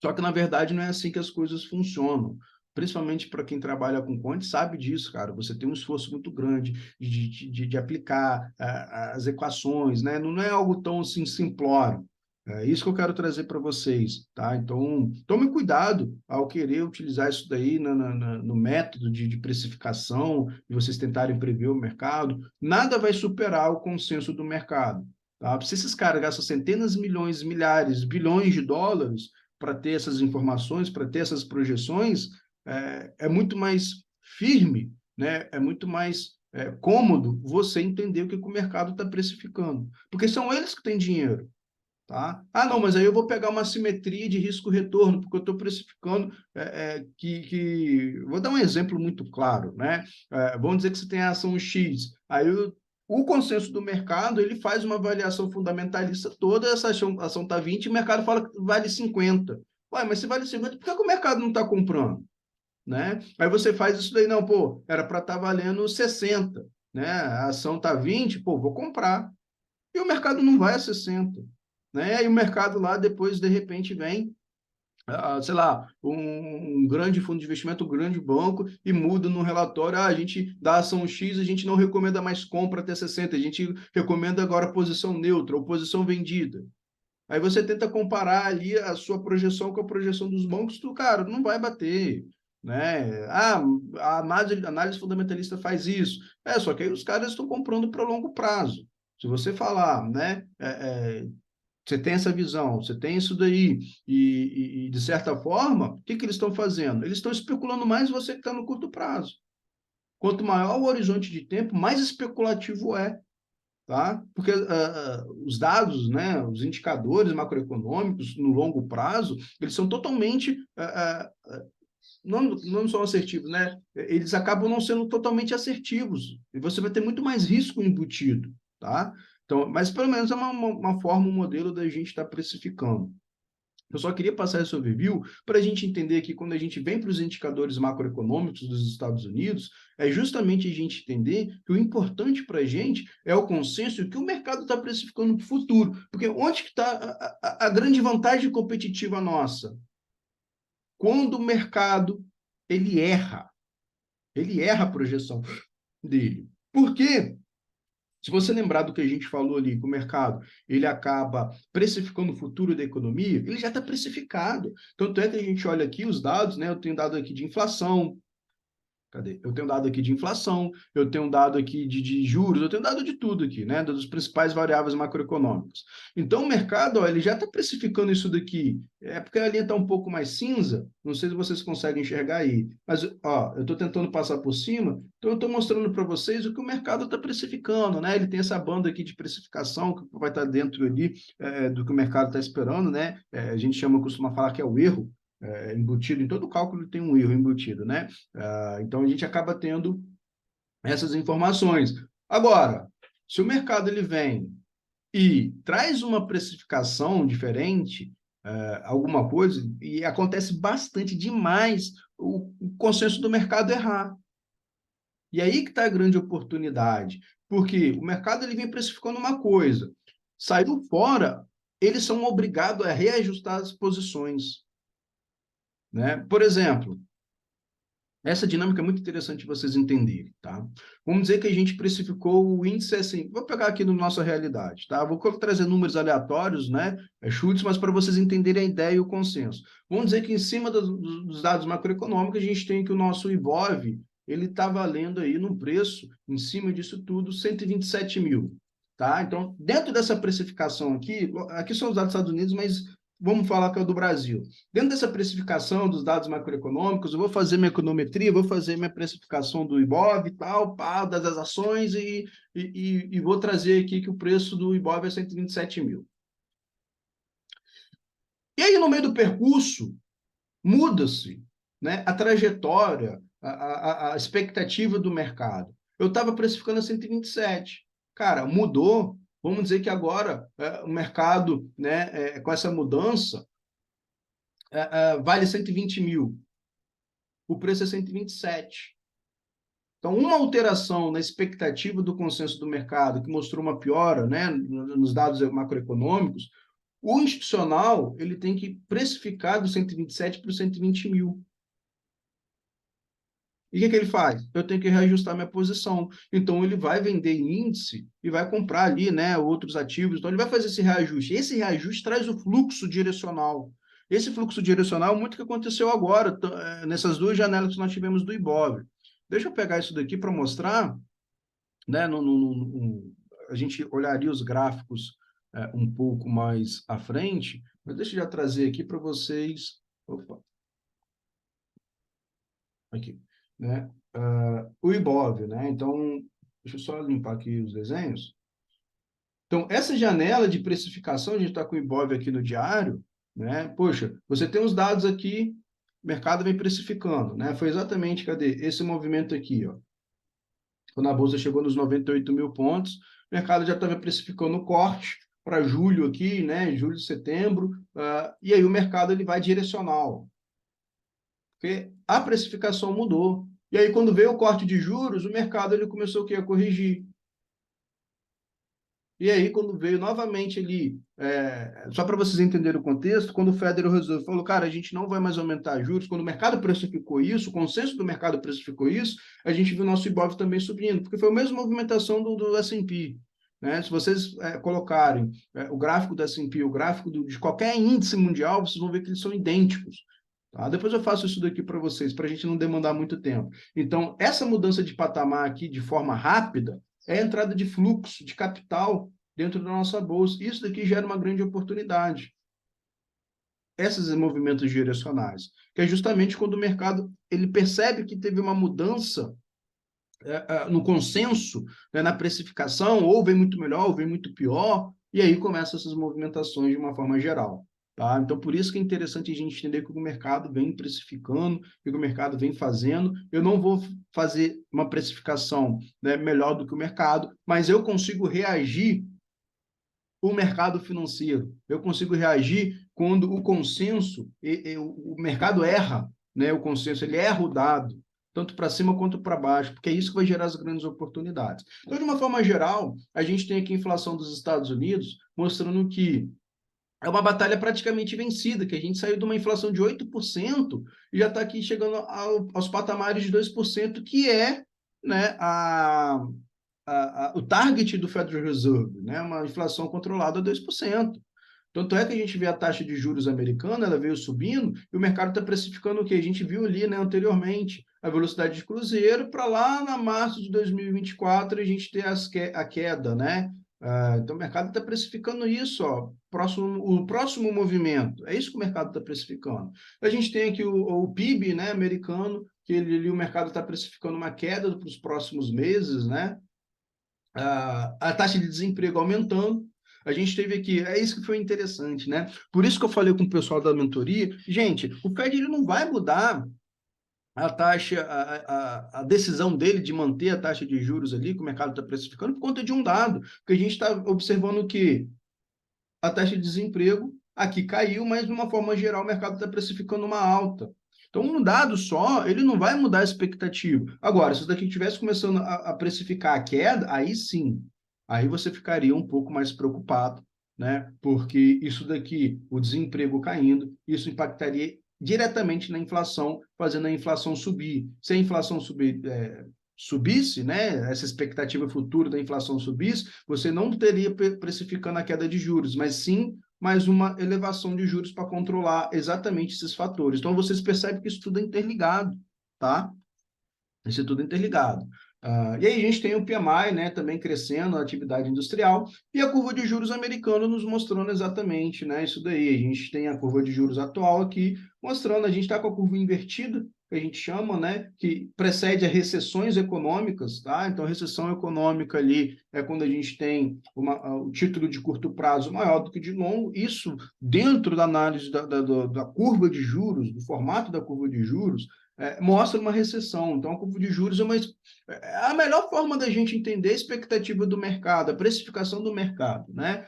Só que, na verdade, não é assim que as coisas funcionam. Principalmente para quem trabalha com quant, sabe disso, cara. Você tem um esforço muito grande de aplicar as equações, né? Não é algo tão assim simplório. É isso que eu quero trazer para vocês, tá? Então, tome cuidado ao querer utilizar isso daí no método de precificação, de vocês tentarem prever o mercado. Nada vai superar o consenso do mercado, tá? Se esses caras gastam centenas, milhões, milhares, bilhões de dólares para ter essas informações, para ter essas projeções, é muito mais firme, né? É muito mais cômodo você entender o que o mercado está precificando, porque são eles que têm dinheiro. Tá? Ah, não, mas aí eu vou pegar uma simetria de risco-retorno, porque eu estou precificando Vou dar um exemplo muito claro, né? Vamos dizer que você tem a ação X, aí o consenso do mercado ele faz uma avaliação fundamentalista toda, essa ação está 20 e o mercado fala que vale 50. Ué, mas se vale 50, por que o mercado não está comprando? Né? Aí você faz isso daí, não, pô, era para estar valendo 60, né? A ação está 20, pô, vou comprar. E o mercado não vai a 60, né? E o mercado lá depois, de repente, vem, sei lá, um grande fundo de investimento, um grande banco, e muda no relatório, a gente dá ação X, a gente não recomenda mais compra até 60, a gente recomenda agora posição neutra ou posição vendida. Aí você tenta comparar ali a sua projeção com a projeção dos bancos, tu, cara, não vai bater, né? A análise fundamentalista faz isso. Só que aí os caras estão comprando para longo prazo. Se você falar, né, você tem essa visão, você tem isso daí, e de certa forma, o que eles estão fazendo? Eles estão especulando mais você que está no curto prazo. Quanto maior o horizonte de tempo, mais especulativo é, tá? Porque os dados, né, os indicadores macroeconômicos no longo prazo, eles são totalmente não são assertivos, né? Eles acabam não sendo totalmente assertivos. E você vai ter muito mais risco embutido, tá? Então, mas pelo menos é uma forma, um modelo da gente estar precificando. Eu só queria passar esse overview para a gente entender que quando a gente vem para os indicadores macroeconômicos dos Estados Unidos, é justamente a gente entender que o importante para a gente é o consenso e o que o mercado está precificando para o futuro. Porque onde que está a grande vantagem competitiva nossa? Quando o mercado ele erra a projeção dele. Por quê? Se você lembrar do que a gente falou ali, que o mercado ele acaba precificando o futuro da economia, ele já está precificado. Tanto é que a gente olha aqui os dados, né? Eu tenho dado aqui de inflação, cadê? Eu tenho dado aqui de inflação, eu tenho dado aqui de juros, eu tenho dado de tudo aqui, né? Das principais variáveis macroeconômicas. Então, o mercado, ó, ele já está precificando isso daqui. É porque a linha está um pouco mais cinza, não sei se vocês conseguem enxergar aí, mas ó, eu estou tentando passar por cima, então eu estou mostrando para vocês o que o mercado está precificando, né? Ele tem essa banda aqui de precificação que vai estar dentro ali do que o mercado está esperando, né? A gente costuma falar que é o erro, embutido, em todo cálculo tem um erro embutido, né? Então, a gente acaba tendo essas informações. Agora, se o mercado ele vem e traz uma precificação diferente, alguma coisa, e acontece bastante demais o consenso do mercado errar. E aí que está a grande oportunidade, porque o mercado ele vem precificando uma coisa, saiu fora, eles são obrigados a reajustar as posições, né? Por exemplo, essa dinâmica é muito interessante vocês entenderem, tá? Vamos dizer que a gente precificou o índice assim, vou pegar aqui na nossa realidade, tá? Vou trazer números aleatórios, né? Chutes, mas para vocês entenderem a ideia e o consenso. Vamos dizer que em cima dos dados macroeconômicos, a gente tem que o nosso IBOV, ele está valendo aí no preço, em cima disso tudo, 127 mil, tá? Então, dentro dessa precificação aqui são os dados dos Estados Unidos, mas vamos falar que é o do Brasil. Dentro dessa precificação dos dados macroeconômicos, eu vou fazer minha econometria, vou fazer minha precificação do IBOV e tal, pá, das ações e vou trazer aqui que o preço do IBOV é 127 mil. E aí, no meio do percurso, muda-se, né, a trajetória, a expectativa do mercado. Eu estava precificando a 127. Cara, mudou. Vamos dizer que agora o mercado, né, com essa mudança, vale 120 mil. O preço é 127. Então, uma alteração na expectativa do consenso do mercado, que mostrou uma piora, né, nos dados macroeconômicos, o institucional ele tem que precificar do 127 para o 120 mil. E o que ele faz? Eu tenho que reajustar minha posição. Então, ele vai vender índice e vai comprar ali, né, outros ativos. Então, ele vai fazer esse reajuste. Esse reajuste traz o fluxo direcional. Esse fluxo direcional é muito que aconteceu agora, nessas duas janelas que nós tivemos do IBOV. Deixa eu pegar isso daqui para mostrar, né, a gente olharia os gráficos um pouco mais à frente, mas deixa eu já trazer aqui para vocês. Opa, aqui, né? O IBOV, né? Então, deixa eu só limpar aqui os desenhos. Então, essa janela de precificação, a gente está com o IBOV aqui no diário, né? Poxa, você tem os dados aqui, o mercado vem precificando, né? Foi exatamente, cadê? Esse movimento aqui, ó. Quando a bolsa chegou nos 98 mil pontos, o mercado já estava precificando o corte para julho aqui, né? Julho, setembro, e aí o mercado ele vai direcional, porque a precificação mudou. E aí, quando veio o corte de juros, o mercado ele começou o quê? A corrigir. E aí, quando veio novamente ali, só para vocês entenderem o contexto, quando o Federal Reserve falou, cara, a gente não vai mais aumentar juros, quando o mercado precificou isso, o consenso do mercado precificou isso, a gente viu o nosso IBOV também subindo, porque foi a mesma movimentação do S&P. Né? Se vocês colocarem o gráfico do S&P, o gráfico de qualquer índice mundial, vocês vão ver que eles são idênticos. Tá? Depois eu faço isso daqui para vocês, para a gente não demandar muito tempo. Então, essa mudança de patamar aqui de forma rápida é a entrada de fluxo de capital dentro da nossa bolsa. Isso daqui gera uma grande oportunidade. Esses movimentos direcionais, que é justamente quando o mercado ele percebe que teve uma mudança no consenso, né, na precificação, ou vem muito melhor, ou vem muito pior, e aí começam essas movimentações de uma forma geral. Tá? Então, por isso que é interessante a gente entender que o mercado vem precificando, que o mercado vem fazendo. Eu não vou fazer uma precificação, né, melhor do que o mercado, mas eu consigo reagir o mercado financeiro. Eu consigo reagir quando o consenso, o mercado erra, né? O consenso ele erra o dado, tanto para cima quanto para baixo, porque é isso que vai gerar as grandes oportunidades. Então, de uma forma geral, a gente tem aqui a inflação dos Estados Unidos mostrando que é uma batalha praticamente vencida, que a gente saiu de uma inflação de 8% e já está aqui chegando aos patamares de 2%, que é, né, o target do Federal Reserve, né, uma inflação controlada a 2%. Tanto é que a gente vê a taxa de juros americana, ela veio subindo, e o mercado está precificando o que a gente viu ali, né, anteriormente, a velocidade de cruzeiro, para lá na março de 2024 a gente ter a queda, né? Então o mercado está precificando isso, ó, o próximo movimento, é isso que o mercado está precificando. A gente tem aqui o PIB, né, americano, que o mercado está precificando uma queda para os próximos meses, né? A taxa de desemprego aumentando. A gente teve aqui, é isso que foi interessante, né? Por isso que eu falei com o pessoal da mentoria, gente, o Fed ele não vai mudar a taxa, a decisão dele de manter a taxa de juros ali, que o mercado está precificando, por conta de um dado, porque a gente está observando que a taxa de desemprego aqui caiu, mas de uma forma geral o mercado está precificando uma alta. Então, um dado só, ele não vai mudar a expectativa. Agora, se isso daqui estivesse começando a precificar a queda, aí sim, aí você ficaria um pouco mais preocupado, né? Porque isso daqui, o desemprego caindo, isso impactaria diretamente na inflação, fazendo a inflação subir. Se a inflação subisse, né, essa expectativa futura da inflação subisse, você não teria precificando a queda de juros, mas sim mais uma elevação de juros para controlar exatamente esses fatores. Então, vocês percebem que isso tudo é interligado, tá? Isso é tudo interligado. E aí a gente tem o PMI, né, também crescendo, a atividade industrial, e a curva de juros americana nos mostrando exatamente, né, isso daí. A gente tem a curva de juros atual aqui, mostrando, a gente está com a curva invertida, que a gente chama, né, que precede as recessões econômicas, tá? Então, a recessão econômica ali é quando a gente tem o título de curto prazo maior do que de longo, isso dentro da análise da curva de juros, do formato da curva de juros, mostra uma recessão. Então, a curva de juros é a melhor forma da gente entender a expectativa do mercado, a precificação do mercado, né?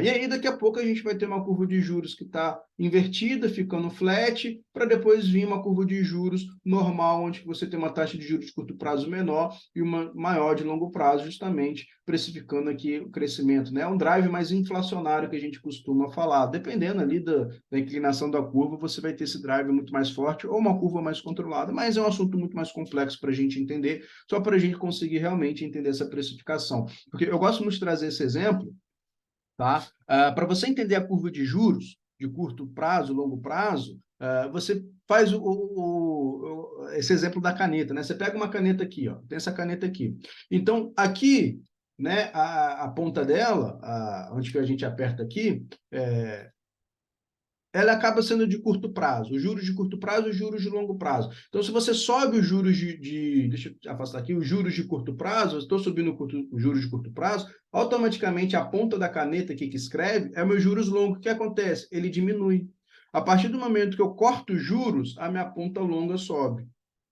E aí, daqui a pouco, a gente vai ter uma curva de juros que está invertida, ficando flat, para depois vir uma curva de juros normal, onde você tem uma taxa de juros de curto prazo menor e uma maior de longo prazo, justamente precificando aqui o crescimento, né? Um drive mais inflacionário que a gente costuma falar. Dependendo ali da inclinação da curva, você vai ter esse drive muito mais forte ou uma curva mais controlada, mas é um assunto muito mais complexo para a gente entender, só para a gente conseguir realmente entender essa precificação. Porque eu gosto muito de trazer esse exemplo, tá? Para você entender a curva de juros, de curto prazo, longo prazo, você faz esse exemplo da caneta, né? Você pega uma caneta aqui, ó, tem essa caneta aqui. Então, aqui, né, a ponta dela, onde que a gente aperta aqui, ela acaba sendo de curto prazo, os juros de curto prazo e os juros de longo prazo. Então, se você sobe os juros deixa eu afastar aqui, os juros de curto prazo, eu estou subindo os juros de curto prazo, automaticamente a ponta da caneta aqui que escreve é meus juros longos. O que acontece? Ele diminui. A partir do momento que eu corto os juros, a minha ponta longa sobe.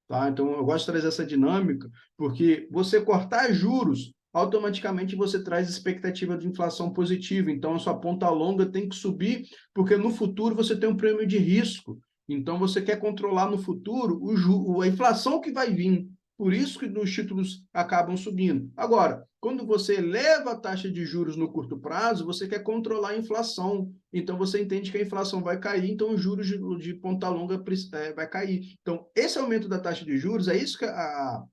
Tá? Então, eu gosto de trazer essa dinâmica, porque você cortar juros, automaticamente você traz expectativa de inflação positiva. Então, a sua ponta longa tem que subir, porque no futuro você tem um prêmio de risco. Então, você quer controlar no futuro a inflação que vai vir. Por isso que os títulos acabam subindo. Agora, quando você eleva a taxa de juros no curto prazo, você quer controlar a inflação. Então, você entende que a inflação vai cair, então os juros de ponta longa vai cair. Então, esse aumento da taxa de juros, é isso que a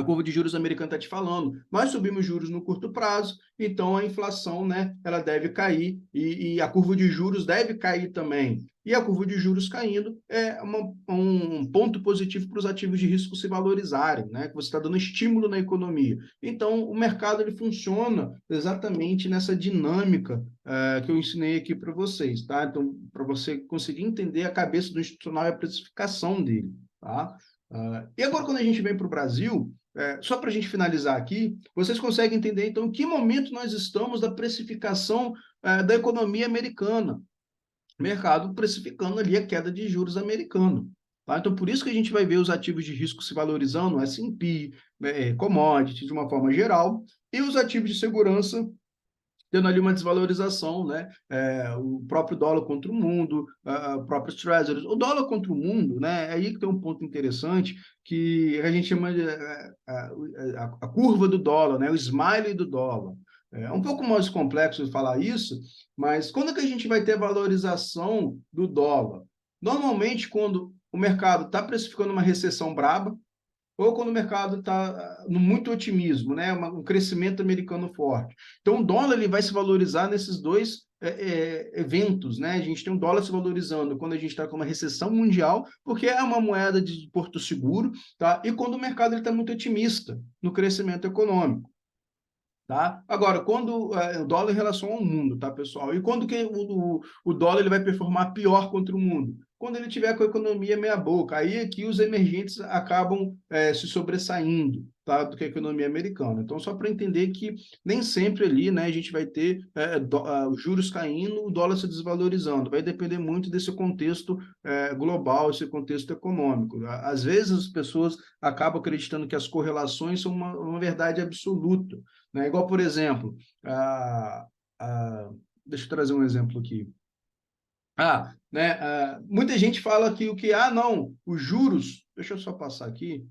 curva de juros americana está te falando. Nós subimos juros no curto prazo, então a inflação, né, ela deve cair e a curva de juros deve cair também. E a curva de juros caindo é um ponto positivo para os ativos de risco se valorizarem, né? Que você está dando estímulo na economia. Então, o mercado ele funciona exatamente nessa dinâmica que eu ensinei aqui para vocês, tá? Então, para você conseguir entender a cabeça do institucional e a precificação dele, tá? E agora, quando a gente vem para o Brasil, só para a gente finalizar aqui, vocês conseguem entender, então, em que momento nós estamos da precificação da economia americana. Mercado precificando ali a queda de juros americano. Tá? Então, por isso que a gente vai ver os ativos de risco se valorizando, S&P, commodities de uma forma geral, e os ativos de segurança tendo ali uma desvalorização, né? O próprio dólar contra o mundo, próprios treasuries. O dólar contra o mundo, né? É aí que tem um ponto interessante que a gente chama de a curva do dólar, né? O smiley do dólar. É um pouco mais complexo de falar isso, mas quando é que a gente vai ter valorização do dólar? Normalmente, quando o mercado está precificando uma recessão braba, ou quando o mercado está no muito otimismo, né? Um crescimento americano forte. Então, o dólar ele vai se valorizar nesses dois eventos, né? A gente tem o dólar se valorizando quando a gente está com uma recessão mundial, porque é uma moeda de porto seguro, tá? E quando o mercado está muito otimista no crescimento econômico. Tá? Agora, quando o dólar em relação ao mundo, tá, pessoal? E quando que o dólar ele vai performar pior contra o mundo? Quando ele tiver com a economia meia boca. Aí aqui os emergentes acabam se sobressaindo, tá, do que a economia americana. Então, só para entender que nem sempre ali, né, a gente vai ter os juros caindo, o dólar se desvalorizando. Vai depender muito desse contexto global, esse contexto econômico. Às vezes as pessoas acabam acreditando que as correlações são uma verdade absoluta. Né? Igual, por exemplo, deixa eu trazer um exemplo aqui. Né, muita gente fala que não, os juros, deixa eu só passar aqui,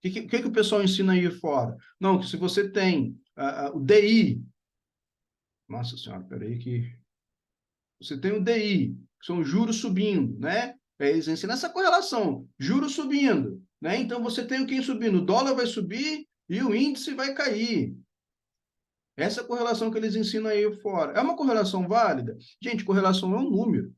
o que o pessoal ensina aí fora? Não, que se você tem o DI, Nossa senhora, peraí que... Você tem o DI, que são juros subindo, né? Eles ensinam essa correlação, juros subindo, né? Então, você tem o que subindo? O dólar vai subir e o índice vai cair. Essa correlação que eles ensinam aí fora. É uma correlação válida? Gente, correlação é um número.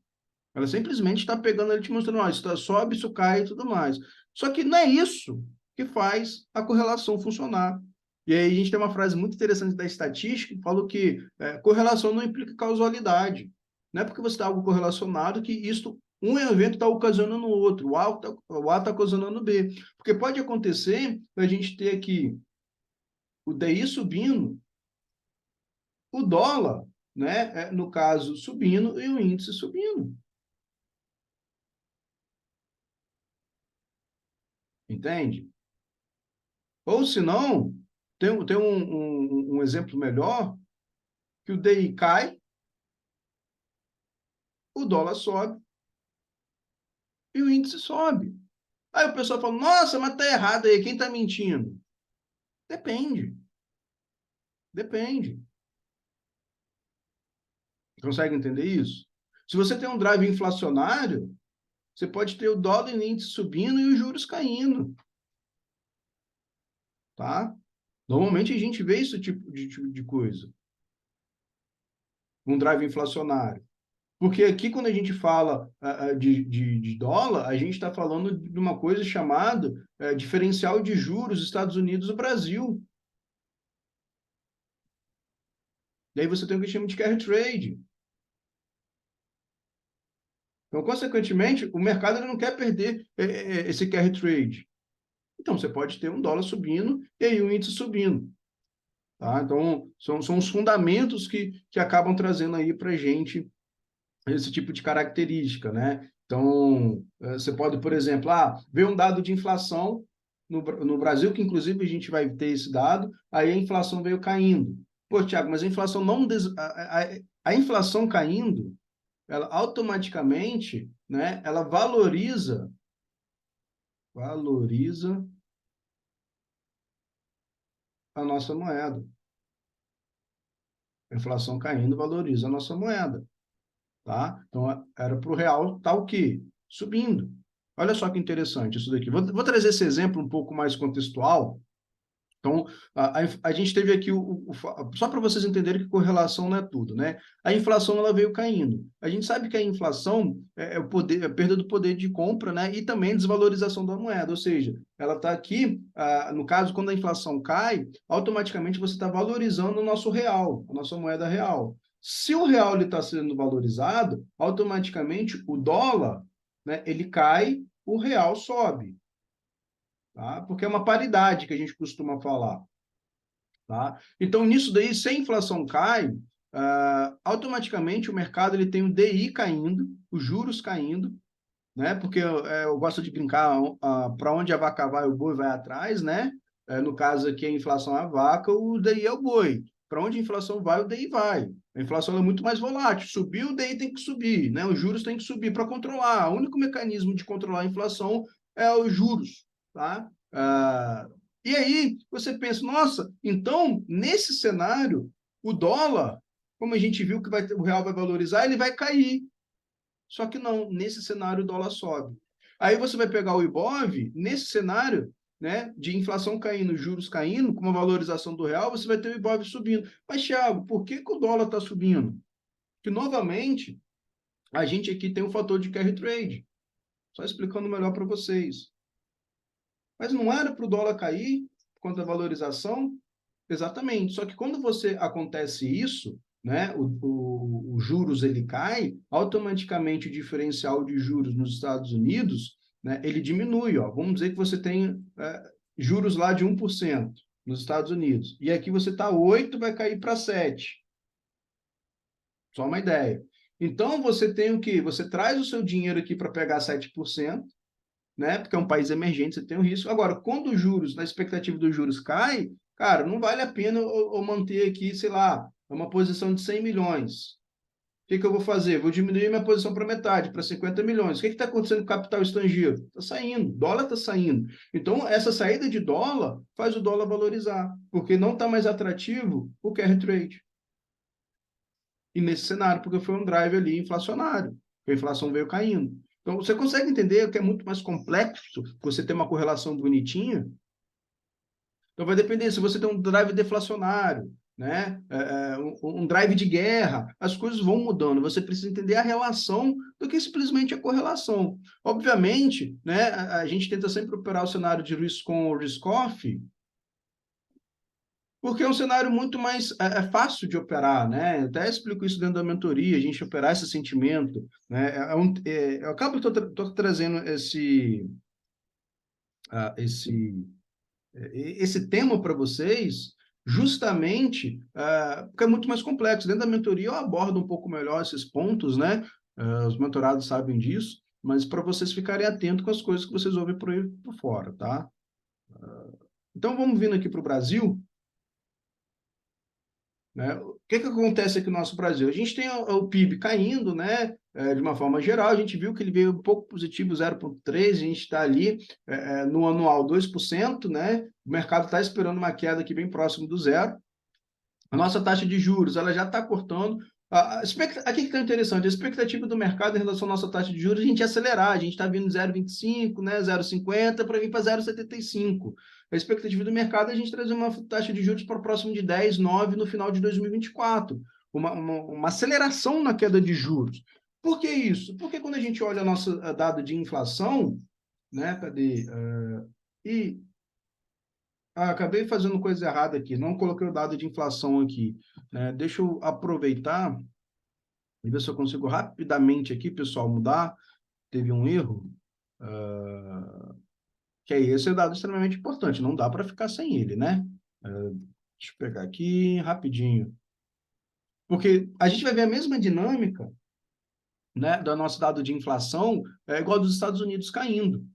Ela simplesmente está pegando ali te mostrando, ó, isso sobe, isso cai e tudo mais. Só que não é isso que faz a correlação funcionar. E aí a gente tem uma frase muito interessante da estatística que fala que correlação não implica causalidade. Não é porque você está algo correlacionado que isto, um evento está ocasionando o outro, o A está ocasionando o B. Porque pode acontecer a gente ter aqui o DI subindo, o dólar, né, no caso, subindo e o índice subindo. Entende? Ou se não, tem um exemplo melhor, que o DI cai, o dólar sobe e o índice sobe. Aí o pessoal fala, nossa, mas tá errado aí, quem tá mentindo? Depende, depende. Consegue entender isso? Se você tem um drive inflacionário, você pode ter o dólar e o índice subindo e os juros caindo, tá? Normalmente a gente vê esse tipo de coisa, um drive inflacionário. Porque aqui, quando a gente fala de dólar, a gente está falando de uma coisa chamada diferencial de juros Estados Unidos e Brasil. E aí você tem o que chama de carry trade. Então, consequentemente, o mercado ele não quer perder esse carry trade. Então, você pode ter um dólar subindo e aí o índice subindo. Tá? Então, são os fundamentos que acabam trazendo aí para a gente esse tipo de característica, né? Então, você pode, por exemplo, ver um dado de inflação no Brasil, que inclusive a gente vai ter esse dado, aí a inflação veio caindo. Pô, Tiago, mas a inflação não... A inflação caindo, ela automaticamente, né, ela valoriza a nossa moeda. A inflação caindo valoriza a nossa moeda. Tá? Então, era para o real estar o quê? Subindo. Olha só que interessante isso daqui. Vou trazer esse exemplo um pouco mais contextual. Então, a gente teve aqui, só para vocês entenderem que correlação não é tudo, né? A inflação ela veio caindo. A gente sabe que a inflação é o poder, a perda do poder de compra, né? E também a desvalorização da moeda, ou seja, ela está aqui, no caso, quando a inflação cai, automaticamente você está valorizando o nosso real, a nossa moeda real. Se o real está sendo valorizado, automaticamente o dólar, né, ele cai, o real sobe. Tá? Porque é uma paridade que a gente costuma falar. Tá? Então, nisso daí, se a inflação cai, automaticamente o mercado ele tem o DI caindo, os juros caindo, né? Porque eu gosto de brincar, para onde a vaca vai, o boi vai atrás, né? No caso aqui, a inflação é a vaca, o DI é o boi. Para onde a inflação vai, o DI vai. A inflação é muito mais volátil. Subiu, o DI tem que subir, né? Os juros têm que subir para controlar. O único mecanismo de controlar a inflação é os juros, tá? E aí você pensa, nossa, então, nesse cenário, o dólar, como a gente viu que o real vai valorizar, ele vai cair. Só que não, nesse cenário o dólar sobe. Aí você vai pegar o Ibov, nesse cenário, né, de inflação caindo, juros caindo, com uma valorização do real, você vai ter o Ibov subindo. Mas, Thiago, por que o dólar está subindo? Que, novamente, a gente aqui tem um fator de carry trade. Só explicando melhor para vocês. Mas não era para o dólar cair por conta da valorização? Exatamente. Só que quando você acontece isso, né, o juros ele cai, automaticamente o diferencial de juros nos Estados Unidos, né, ele diminui. Ó. Vamos dizer que você tem juros lá de 1% nos Estados Unidos. E aqui você está 8, vai cair para 7. Só uma ideia. Então, você tem o quê? Você traz o seu dinheiro aqui para pegar 7%, né? Porque é um país emergente, você tem o risco. Agora, quando os juros, na expectativa dos juros cai, cara, não vale a pena eu manter aqui, sei lá, uma posição de 100 milhões. O que eu vou fazer? Vou diminuir minha posição para metade, para 50 milhões. O que está acontecendo com o capital estrangeiro? Está saindo, dólar está saindo. Então, essa saída de dólar faz o dólar valorizar, porque não está mais atrativo o carry trade. E nesse cenário, porque foi um drive ali inflacionário, a inflação veio caindo. Então, você consegue entender que é muito mais complexo você ter uma correlação bonitinha. Então, vai depender se você tem um drive deflacionário, né? Um drive de guerra, as coisas vão mudando. Você precisa entender a relação do que simplesmente a correlação. Obviamente, né, a gente tenta sempre operar o cenário de risk-on ou risk-off, porque é um cenário muito mais fácil de operar, né? Eu até explico isso dentro da mentoria, a gente operar esse sentimento, né? Eu acabo trazendo esse esse tema para vocês, justamente porque é muito mais complexo. Dentro da mentoria eu abordo um pouco melhor esses pontos, né? Os mentorados sabem disso, mas para vocês ficarem atentos com as coisas que vocês ouvem por aí por fora, tá? Então vamos vindo aqui para o Brasil, né? O que acontece aqui no nosso Brasil? A gente tem o PIB caindo, né? De uma forma geral, a gente viu que ele veio um pouco positivo, 0,3%, a gente está ali no anual 2%, né? O mercado está esperando uma queda aqui bem próximo do zero. A nossa taxa de juros ela já está cortando. Aqui que está interessante, a expectativa do mercado em relação à nossa taxa de juros, a gente acelerar, a gente está vindo 0,25, né, 0,50 para vir para 0,75. A expectativa do mercado é a gente trazer uma taxa de juros para o próximo de 10, 9 no final de 2024. Uma aceleração na queda de juros. Por que isso? Porque quando a gente olha a nossa dado de inflação, né, cadê? E acabei fazendo coisa errada aqui, não coloquei o dado de inflação aqui, né? Deixa eu aproveitar e ver se eu consigo rapidamente aqui, pessoal, mudar. Teve um erro, que é esse dado extremamente importante, não dá para ficar sem ele, né? Deixa eu pegar aqui rapidinho. Porque a gente vai ver a mesma dinâmica, né, do nosso dado de inflação, igual dos Estados Unidos caindo.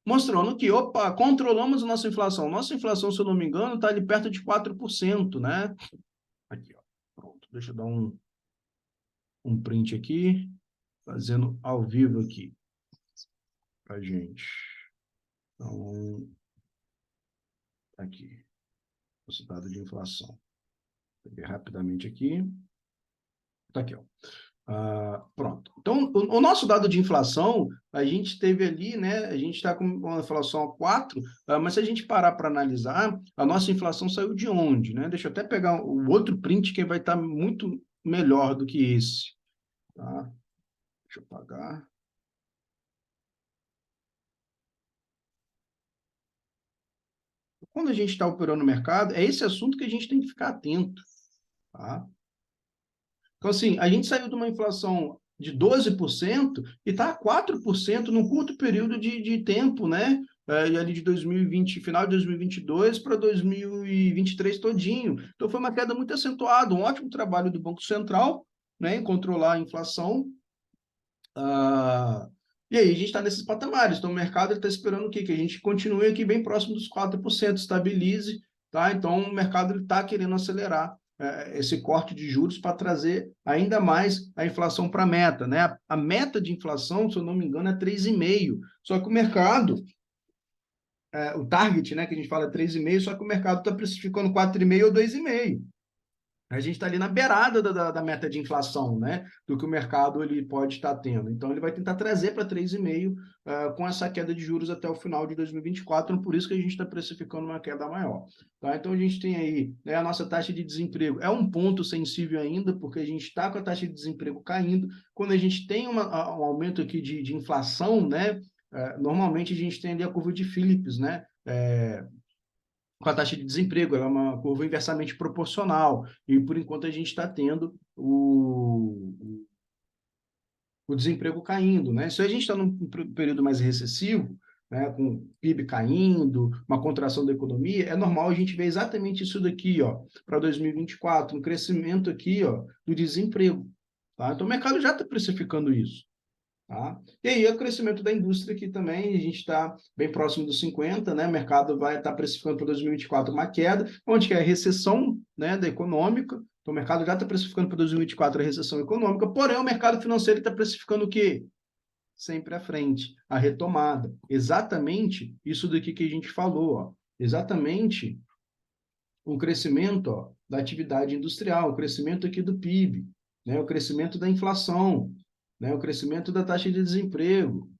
Mostrando que, opa, controlamos a nossa inflação. Nossa inflação, se eu não me engano, está ali perto de 4%, né? Aqui, ó. Pronto, deixa eu dar um print aqui, fazendo ao vivo aqui para gente. Então, aqui, o dado de inflação. Vou pegar rapidamente aqui. Tá aqui, ó. Pronto. Então, o nosso dado de inflação, a gente teve ali, né? A gente está com uma inflação a 4, mas se a gente parar para analisar, a nossa inflação saiu de onde, né? Deixa eu até pegar o outro print que vai estar muito melhor do que esse. Tá? Deixa eu apagar. Quando a gente está operando no mercado, é esse assunto que a gente tem que ficar atento. Tá? Então, assim, a gente saiu de uma inflação de 12% e está a 4% num curto período de tempo, né? E ali de 2020, final de 2022 para 2023 todinho. Então, foi uma queda muito acentuada, um ótimo trabalho do Banco Central, né, em controlar a inflação. E aí, a gente está nesses patamares. Então, o mercado está esperando o quê? Que a gente continue aqui bem próximo dos 4%, estabilize, tá? Então, o mercado está querendo acelerar esse corte de juros para trazer ainda mais a inflação para a meta, né? A meta de inflação, se eu não me engano, é 3,5%. Só que o mercado, o target, né, que a gente fala é 3,5%, só que o mercado está precificando 4,5% ou 2,5%. A gente está ali na beirada da meta de inflação, né? Do que o mercado ele pode estar tendo. Então, ele vai tentar trazer para 3,5% com essa queda de juros até o final de 2024, por isso que a gente está precificando uma queda maior. Tá? Então, a gente tem aí, né, a nossa taxa de desemprego. É um ponto sensível ainda, porque a gente está com a taxa de desemprego caindo. Quando a gente tem um aumento aqui de inflação, né? Normalmente a gente tem ali a curva de Phillips, né? Com a taxa de desemprego, ela é uma curva inversamente proporcional, e por enquanto a gente está tendo o desemprego caindo, né? Se a gente está num período mais recessivo, né, com o PIB caindo, uma contração da economia, é normal a gente ver exatamente isso daqui, ó, para 2024, um crescimento aqui, ó, do desemprego, tá? Então o mercado já está precificando isso. Tá? E aí, o crescimento da indústria aqui também, a gente está bem próximo dos 50, né? O mercado vai estar precificando para 2024 uma queda, onde que é a recessão, né, da econômica. Então, o mercado já está precificando para 2024 a recessão econômica, porém, o mercado financeiro está precificando o quê? Sempre à frente, a retomada. Exatamente isso daqui que a gente falou, ó. Exatamente o crescimento, ó, da atividade industrial, o crescimento aqui do PIB, né, o crescimento da inflação, né, o crescimento da taxa de desemprego.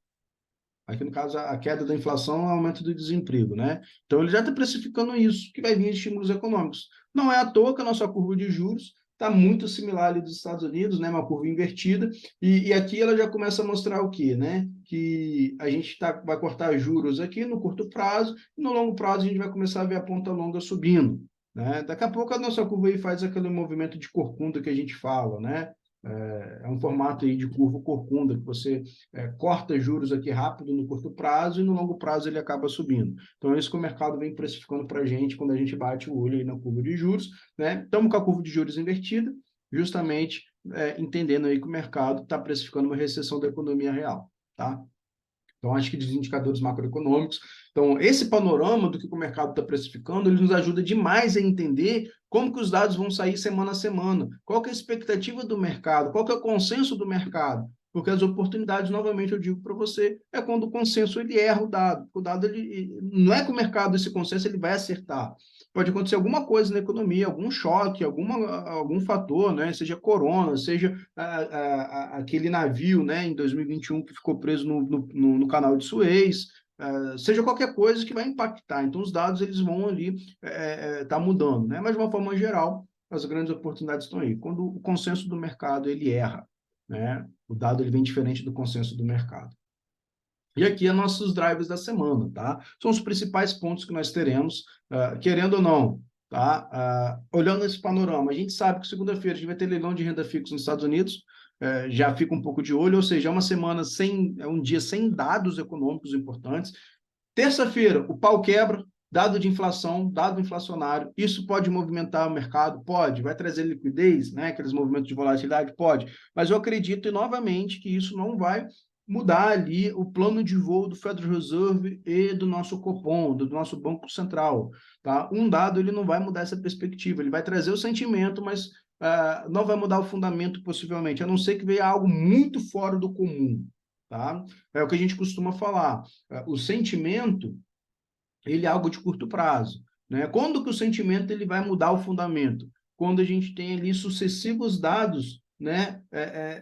Aqui, no caso, a queda da inflação é o aumento do desemprego, né? Então, ele já está precificando isso, que vai vir de estímulos econômicos. Não é à toa que a nossa curva de juros está muito similar ali dos Estados Unidos, né? Uma curva invertida, e aqui ela já começa a mostrar o quê, né? Que a gente vai cortar juros aqui no curto prazo, e no longo prazo a gente vai começar a ver a ponta longa subindo, né? Daqui a pouco a nossa curva aí faz aquele movimento de corcunda que a gente fala, né? É um formato aí de curva corcunda, que você corta juros aqui rápido no curto prazo e no longo prazo ele acaba subindo. Então, é isso que o mercado vem precificando para a gente quando a gente bate o olho aí na curva de juros, né? Estamos com a curva de juros invertida, justamente entendendo aí que o mercado está precificando uma recessão da economia real, tá? Então, acho que dos indicadores macroeconômicos. Então, esse panorama do que o mercado está precificando, ele nos ajuda demais a entender como que os dados vão sair semana a semana, qual que é a expectativa do mercado, qual que é o consenso do mercado, porque as oportunidades, novamente, eu digo para você, é quando o consenso ele erra o dado. O dado, não é que o mercado, esse consenso, ele vai acertar. Pode acontecer alguma coisa na economia, algum choque, algum fator, né? Seja corona, seja aquele navio, né, em 2021 que ficou preso no canal de Suez, seja qualquer coisa que vai impactar. Então, os dados eles vão ali tá mudando, né? Mas, de uma forma geral, as grandes oportunidades estão aí. Quando o consenso do mercado ele erra, né? O dado ele vem diferente do consenso do mercado. E aqui é nossos drivers da semana, tá? São os principais pontos que nós teremos, querendo ou não, tá? Olhando esse panorama, a gente sabe que segunda-feira a gente vai ter leilão de renda fixa nos Estados Unidos, já fica um pouco de olho, ou seja, é uma semana sem, é um dia sem dados econômicos importantes. Terça-feira, o pau quebra, dado de inflação, dado inflacionário, isso pode movimentar o mercado? Pode. Vai trazer liquidez, né? Aqueles movimentos de volatilidade? Pode. Mas eu acredito, novamente, que isso não vai mudar ali o plano de voo do Federal Reserve e do nosso Copom, do nosso Banco Central, tá? Um dado, ele não vai mudar essa perspectiva, ele vai trazer o sentimento, mas não vai mudar o fundamento, possivelmente, a não ser que venha algo muito fora do comum, tá? É o que a gente costuma falar. O sentimento, ele é algo de curto prazo, né? Quando que o sentimento ele vai mudar o fundamento? Quando a gente tem ali sucessivos dados, né,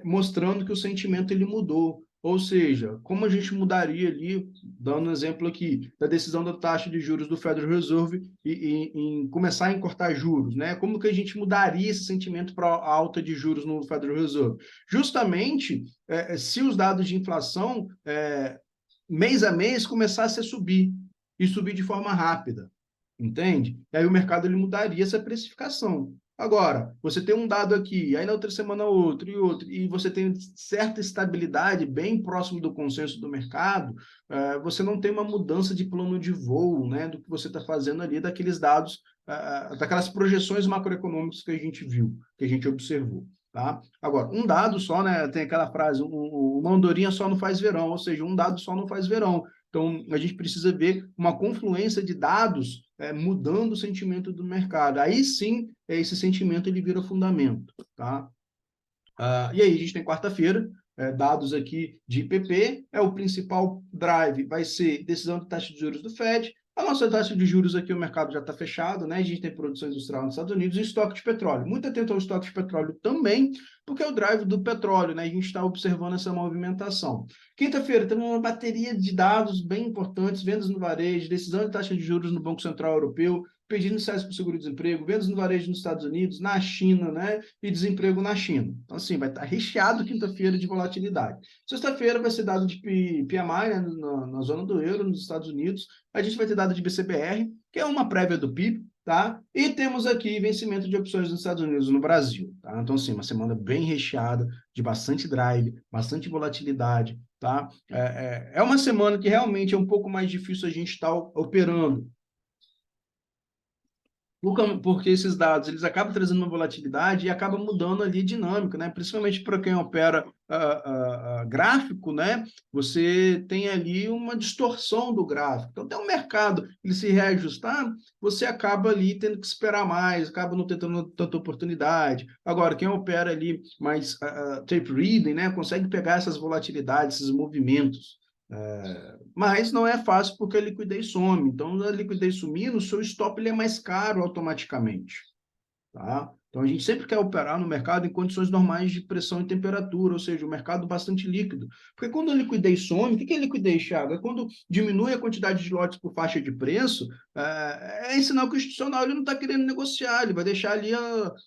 mostrando que o sentimento ele mudou. Ou seja, como a gente mudaria ali, dando um exemplo aqui, da decisão da taxa de juros do Federal Reserve em começar a cortar juros, né? Como que a gente mudaria esse sentimento para a alta de juros no Federal Reserve? Justamente, se os dados de inflação mês a mês começasse a subir e subir de forma rápida, entende? E aí o mercado ele mudaria essa precificação. Agora, você tem um dado aqui, aí na outra semana outro, e você tem certa estabilidade bem próximo do consenso do mercado, você não tem uma mudança de plano de voo, né, do que você está fazendo ali, daqueles dados, daquelas projeções macroeconômicas que a gente viu, que a gente observou. Tá? Agora, um dado só, né? Tem aquela frase, uma andorinha só não faz verão, ou seja, um dado só não faz verão. Então, a gente precisa ver uma confluência de dados mudando o sentimento do mercado. Aí sim, esse sentimento ele vira fundamento. Tá? E aí, a gente tem quarta-feira, dados aqui de IPP, o principal drive vai ser decisão de taxa de juros do Fed. A nossa taxa de juros aqui, o mercado já está fechado, né? A gente tem produção industrial nos Estados Unidos e estoque de petróleo. Muito atento ao estoque de petróleo também, porque é o drive do petróleo, né? A gente está observando essa movimentação. Quinta-feira, temos uma bateria de dados bem importantes, vendas no varejo, decisão de taxa de juros no Banco Central Europeu, pedindo iniciais para o seguro-desemprego, vendas no varejo nos Estados Unidos, na China, né? E desemprego na China. Então, assim, vai estar recheado quinta-feira de volatilidade. Sexta-feira vai ser dado de PMI, né, na zona do euro, nos Estados Unidos. A gente vai ter dado de BCBR, que é uma prévia do PIB, tá? E temos aqui vencimento de opções nos Estados Unidos e no Brasil, tá? Então, assim, uma semana bem recheada, de bastante drive, bastante volatilidade, tá? É uma semana que realmente é um pouco mais difícil a gente estar operando, porque esses dados eles acabam trazendo uma volatilidade e acabam mudando ali a dinâmica, né? Principalmente para quem opera gráfico, né? Você tem ali uma distorção do gráfico. Então, tem um mercado ele se reajustar, você acaba ali tendo que esperar mais, acaba não tendo tanta oportunidade. Agora, quem opera ali mais tape reading, né? Consegue pegar essas volatilidades, esses movimentos. Mas não é fácil porque a liquidez some. Então, a liquidez sumindo, o seu stop ele é mais caro automaticamente. tá? Então, a gente sempre quer operar no mercado em condições normais de pressão e temperatura, ou seja, o mercado bastante líquido. Porque quando a liquidez some, o que é liquidez, Thiago? É quando diminui a quantidade de lotes por faixa de preço, é sinal que o institucional ele não está querendo negociar, ele vai deixar ali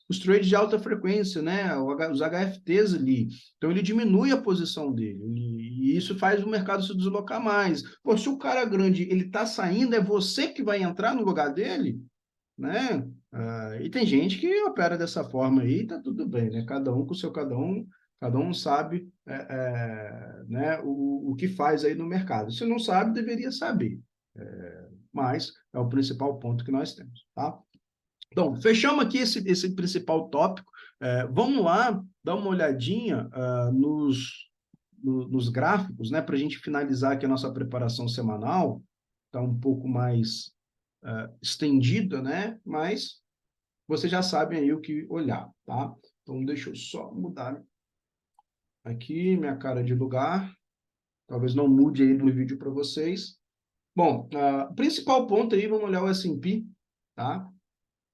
os trades de alta frequência, né? Os HFTs ali. Então, ele diminui a posição dele, e isso faz o mercado se deslocar mais. Pô, se o cara grande ele está saindo, é você que vai entrar no lugar dele? Né? E tem gente que opera dessa forma aí, tá tudo bem, né? Cada um com o seu cada um sabe né, o que faz aí no mercado. Se não sabe, deveria saber. Mas é o principal ponto que nós temos, tá? Então, fechamos aqui esse principal tópico. Vamos lá dar uma olhadinha nos gráficos, né, para a gente finalizar aqui a nossa preparação semanal. Está um pouco mais estendida, né? Mas vocês já sabem aí o que olhar, tá? Então, deixa eu só mudar aqui minha cara de lugar. Talvez não mude aí no vídeo para vocês. Bom, principal ponto aí, vamos olhar o S&P, tá?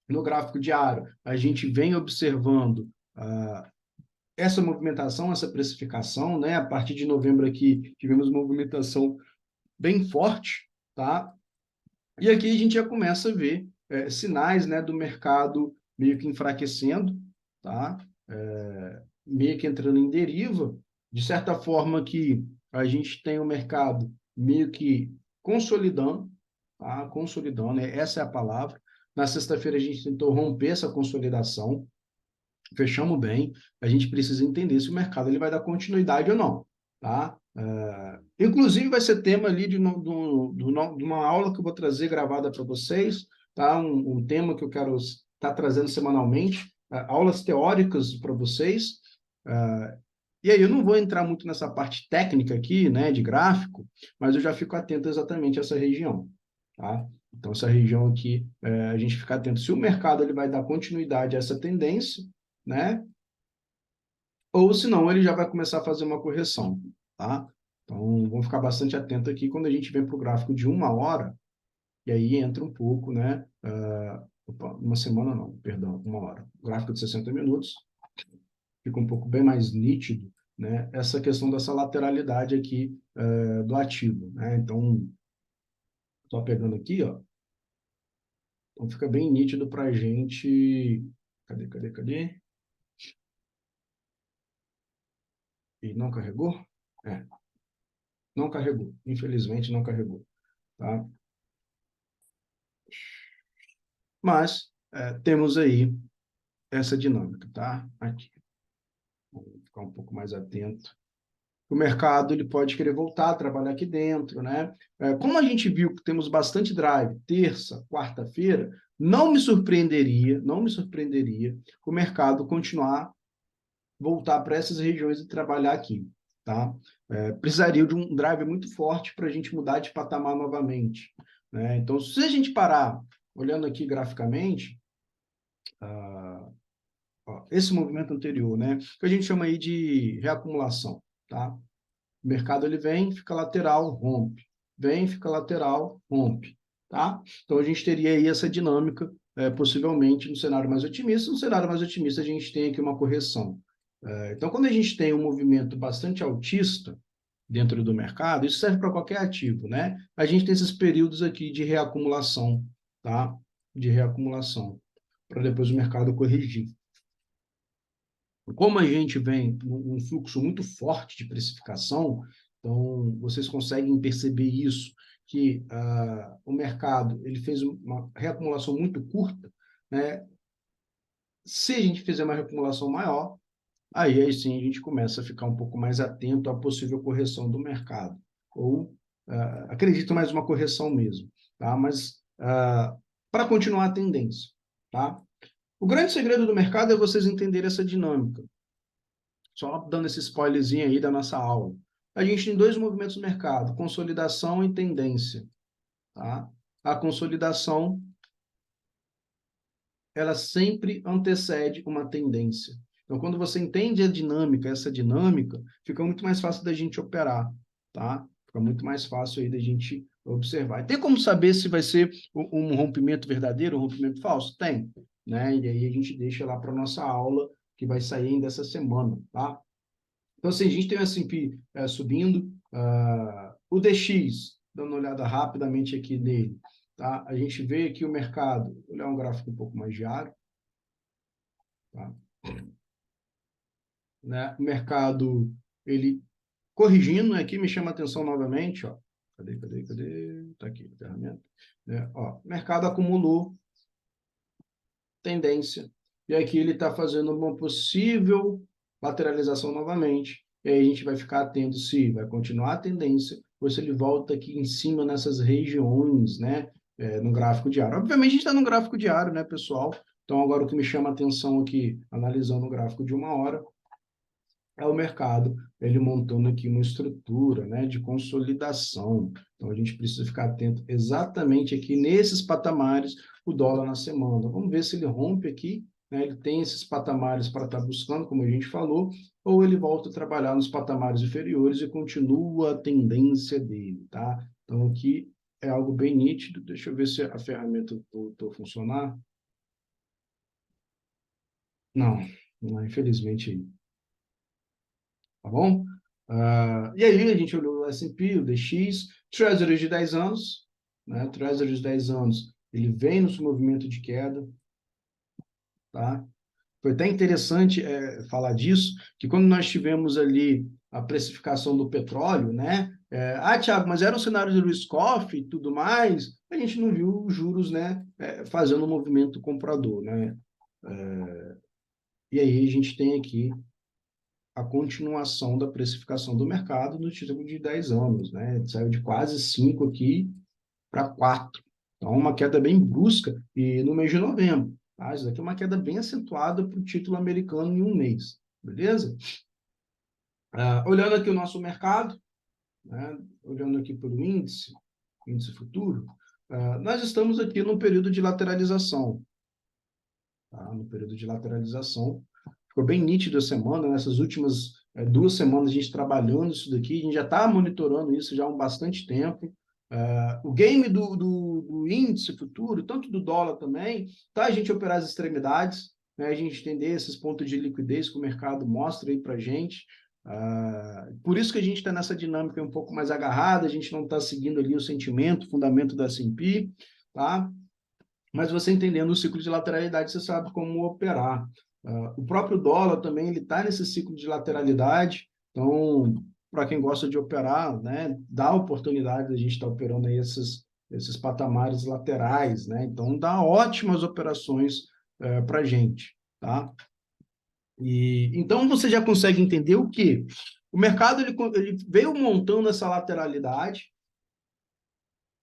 No gráfico diário, a gente vem observando essa movimentação, essa precificação, né? A partir de novembro aqui, tivemos uma movimentação bem forte, tá? E aqui a gente já começa a ver sinais, né, do mercado meio que enfraquecendo, tá? Meio que entrando em deriva, de certa forma que a gente tem o mercado meio que consolidando, tá? Consolidando, né? Essa é a palavra. Na sexta-feira a gente tentou romper essa consolidação, fechamos bem, a gente precisa entender se o mercado ele vai dar continuidade ou não, tá? Inclusive vai ser tema ali de uma aula que eu vou trazer gravada para vocês, tá? Um tema que eu quero estar trazendo semanalmente, aulas teóricas para vocês, e aí eu não vou entrar muito nessa parte técnica aqui, né, de gráfico, mas eu já fico atento exatamente a essa região, tá? Então, essa região aqui, a gente fica atento se o mercado ele vai dar continuidade a essa tendência, né? Ou se não, ele já vai começar a fazer uma correção, tá? Então, vamos ficar bastante atento aqui quando a gente vem para o gráfico de 1 hora, e aí entra um pouco, né? Uma semana não, perdão, 1 hora. O gráfico de 60 minutos fica um pouco bem mais nítido, né? Essa questão dessa lateralidade aqui do ativo, né? Então, só pegando aqui, ó, então fica bem nítido para a gente. Cadê? E não carregou? Não carregou. Infelizmente, não carregou. Tá? Mas temos aí essa dinâmica, tá? Aqui. Vamos ficar um pouco mais atento. O mercado ele pode querer voltar a trabalhar aqui dentro, né? Como a gente viu que temos bastante drive terça, quarta-feira, não me surpreenderia o mercado continuar voltar para essas regiões e trabalhar aqui, tá? Precisaria de um drive muito forte para a gente mudar de patamar novamente, né? Então, se a gente parar olhando aqui graficamente, esse movimento anterior, né, que a gente chama aí de reacumulação, tá? O mercado ele vem, fica lateral, rompe. Vem, fica lateral, rompe, tá? Então a gente teria aí essa dinâmica, possivelmente no cenário mais otimista. No cenário mais otimista a gente tem aqui uma correção. Então quando a gente tem um movimento bastante altista dentro do mercado, isso serve para qualquer ativo, né? A gente tem esses períodos aqui de reacumulação, tá? De reacumulação, para depois o mercado corrigir. Como a gente vem num fluxo muito forte de precificação, então vocês conseguem perceber isso, que o mercado ele fez uma reacumulação muito curta, né? Se a gente fizer uma reacumulação maior, aí sim a gente começa a ficar um pouco mais atento à possível correção do mercado, ou acredito mais uma correção mesmo, tá? Mas para continuar a tendência, tá? O grande segredo do mercado é vocês entenderem essa dinâmica. Só dando esse spoilerzinho aí da nossa aula. A gente tem dois movimentos no mercado, consolidação e tendência. Tá? A consolidação, ela sempre antecede uma tendência. Então, quando você entende a dinâmica, essa dinâmica, fica muito mais fácil da gente operar, tá? Fica muito mais fácil aí da gente observar. Tem como saber se vai ser um rompimento verdadeiro, um rompimento falso? Tem. né? E aí a gente deixa lá para a nossa aula, que vai sair ainda essa semana, tá? Então, assim, a gente tem o S&P subindo, o DX, dando uma olhada rapidamente aqui nele, tá? A gente vê que o mercado, vou olhar um gráfico um pouco mais diário, tá? Né? O mercado, ele corrigindo, aqui me chama a atenção novamente, ó. Cadê? Tá aqui, ferramenta. Né? Ó, o mercado acumulou tendência, e aqui ele está fazendo uma possível lateralização novamente, e aí a gente vai ficar atento se vai continuar a tendência, ou se ele volta aqui em cima nessas regiões, né, no gráfico diário. Obviamente a gente está no gráfico diário, né, pessoal? Então agora o que me chama a atenção aqui, analisando o gráfico de 1 hora, é o mercado, ele montando aqui uma estrutura, né, de consolidação. Então, a gente precisa ficar atento exatamente aqui nesses patamares, o dólar na semana. Vamos ver se ele rompe aqui, né, ele tem esses patamares para estar buscando, como a gente falou, ou ele volta a trabalhar nos patamares inferiores e continua a tendência dele, tá? Então, aqui é algo bem nítido. Deixa eu ver se a ferramenta voltou a funcionar. Não, infelizmente tá bom? E aí a gente olhou o S&P, o DX, Treasury de 10 anos, né? Treasury de 10 anos, ele vem no seu movimento de queda, tá? Foi até interessante falar disso, que quando nós tivemos ali a precificação do petróleo, né? Thiago, mas era um cenário de risk-off e tudo mais, a gente não viu os juros, né, fazendo um movimento comprador, né? E aí a gente tem aqui a continuação da precificação do mercado no título de 10 anos, né? Saiu de quase 5 aqui para 4. Então, uma queda bem brusca e no mês de novembro. Tá? Isso daqui é uma queda bem acentuada para o título americano em um mês, beleza? Olhando aqui o nosso mercado, né? Olhando aqui pelo índice futuro, nós estamos aqui no período de lateralização. Tá? No período de lateralização. Ficou bem nítido a semana, nessas últimas 2 semanas a gente trabalhando isso daqui, a gente já está monitorando isso já há bastante tempo. O game do índice futuro, tanto do dólar também, tá? A gente operar as extremidades, né? A gente entender esses pontos de liquidez que o mercado mostra aí para a gente. Por isso que a gente está nessa dinâmica um pouco mais agarrada, a gente não está seguindo ali o sentimento, o fundamento da S&P, tá? Mas você entendendo o ciclo de lateralidade, você sabe como operar. O próprio dólar também ele está nesse ciclo de lateralidade, então, para quem gosta de operar, né, dá a oportunidade de a gente estar operando aí esses patamares laterais, né? Então, dá ótimas operações para a gente, tá? E, então, você já consegue entender o quê? O mercado ele veio montando essa lateralidade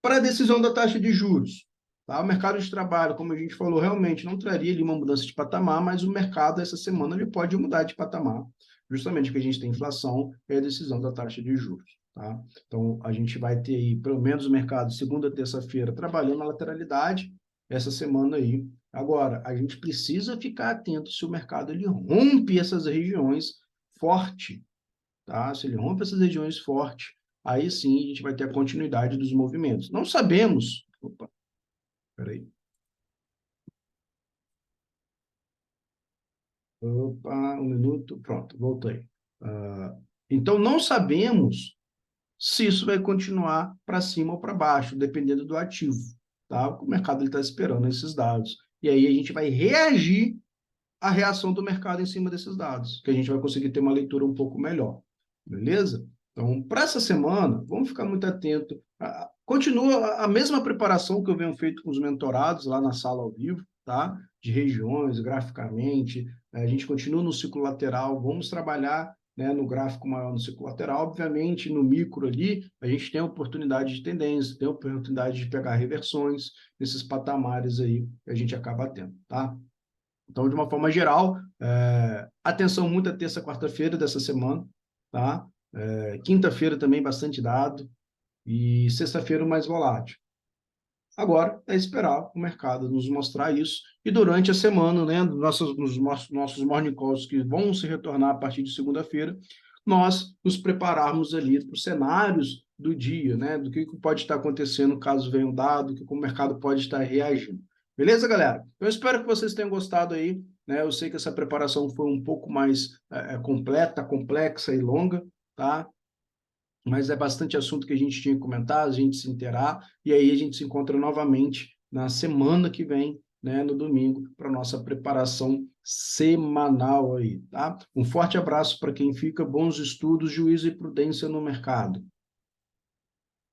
para a decisão da taxa de juros. Tá? O mercado de trabalho, como a gente falou, realmente não traria ali uma mudança de patamar, mas o mercado, essa semana, ele pode mudar de patamar, justamente porque a gente tem inflação e a decisão da taxa de juros. Tá? Então, a gente vai ter aí, pelo menos o mercado, segunda, terça-feira, trabalhando na lateralidade, essa semana aí. Agora, a gente precisa ficar atento se o mercado ele rompe essas regiões forte, tá? Se ele rompe essas regiões forte, aí sim a gente vai ter a continuidade dos movimentos. Não sabemos. Opa, peraí. Opa, um minuto. Pronto, voltei. Então, não sabemos se isso vai continuar para cima ou para baixo, dependendo do ativo. Tá? O mercado está esperando esses dados. E aí a gente vai reagir à reação do mercado em cima desses dados, que a gente vai conseguir ter uma leitura um pouco melhor. Beleza? Então, para essa semana, vamos ficar muito atento. Continua a mesma preparação que eu venho feito com os mentorados lá na sala ao vivo, tá? De regiões, graficamente. A gente continua no ciclo lateral, vamos trabalhar, né, no gráfico maior no ciclo lateral. Obviamente, no micro ali, a gente tem a oportunidade de tendência, tem a oportunidade de pegar reversões nesses patamares aí que a gente acaba tendo, tá? Então, de uma forma geral, atenção muito à terça, quarta-feira dessa semana, tá? Quinta-feira também bastante dado e sexta-feira mais volátil. Agora é esperar o mercado nos mostrar isso e durante a semana, né, nos nossos morning calls que vão se retornar a partir de segunda-feira, nós nos prepararmos ali para os cenários do dia, né, do que pode estar acontecendo caso venha um dado, que o mercado pode estar reagindo. Beleza, galera? Eu espero que vocês tenham gostado aí, né? Eu sei que essa preparação foi um pouco mais completa, complexa e longa, tá? Mas é bastante assunto que a gente tinha que comentar, a gente se inteirar, e aí a gente se encontra novamente na semana que vem, né, no domingo, para nossa preparação semanal aí, tá? Um forte abraço para quem fica, bons estudos, juízo e prudência no mercado.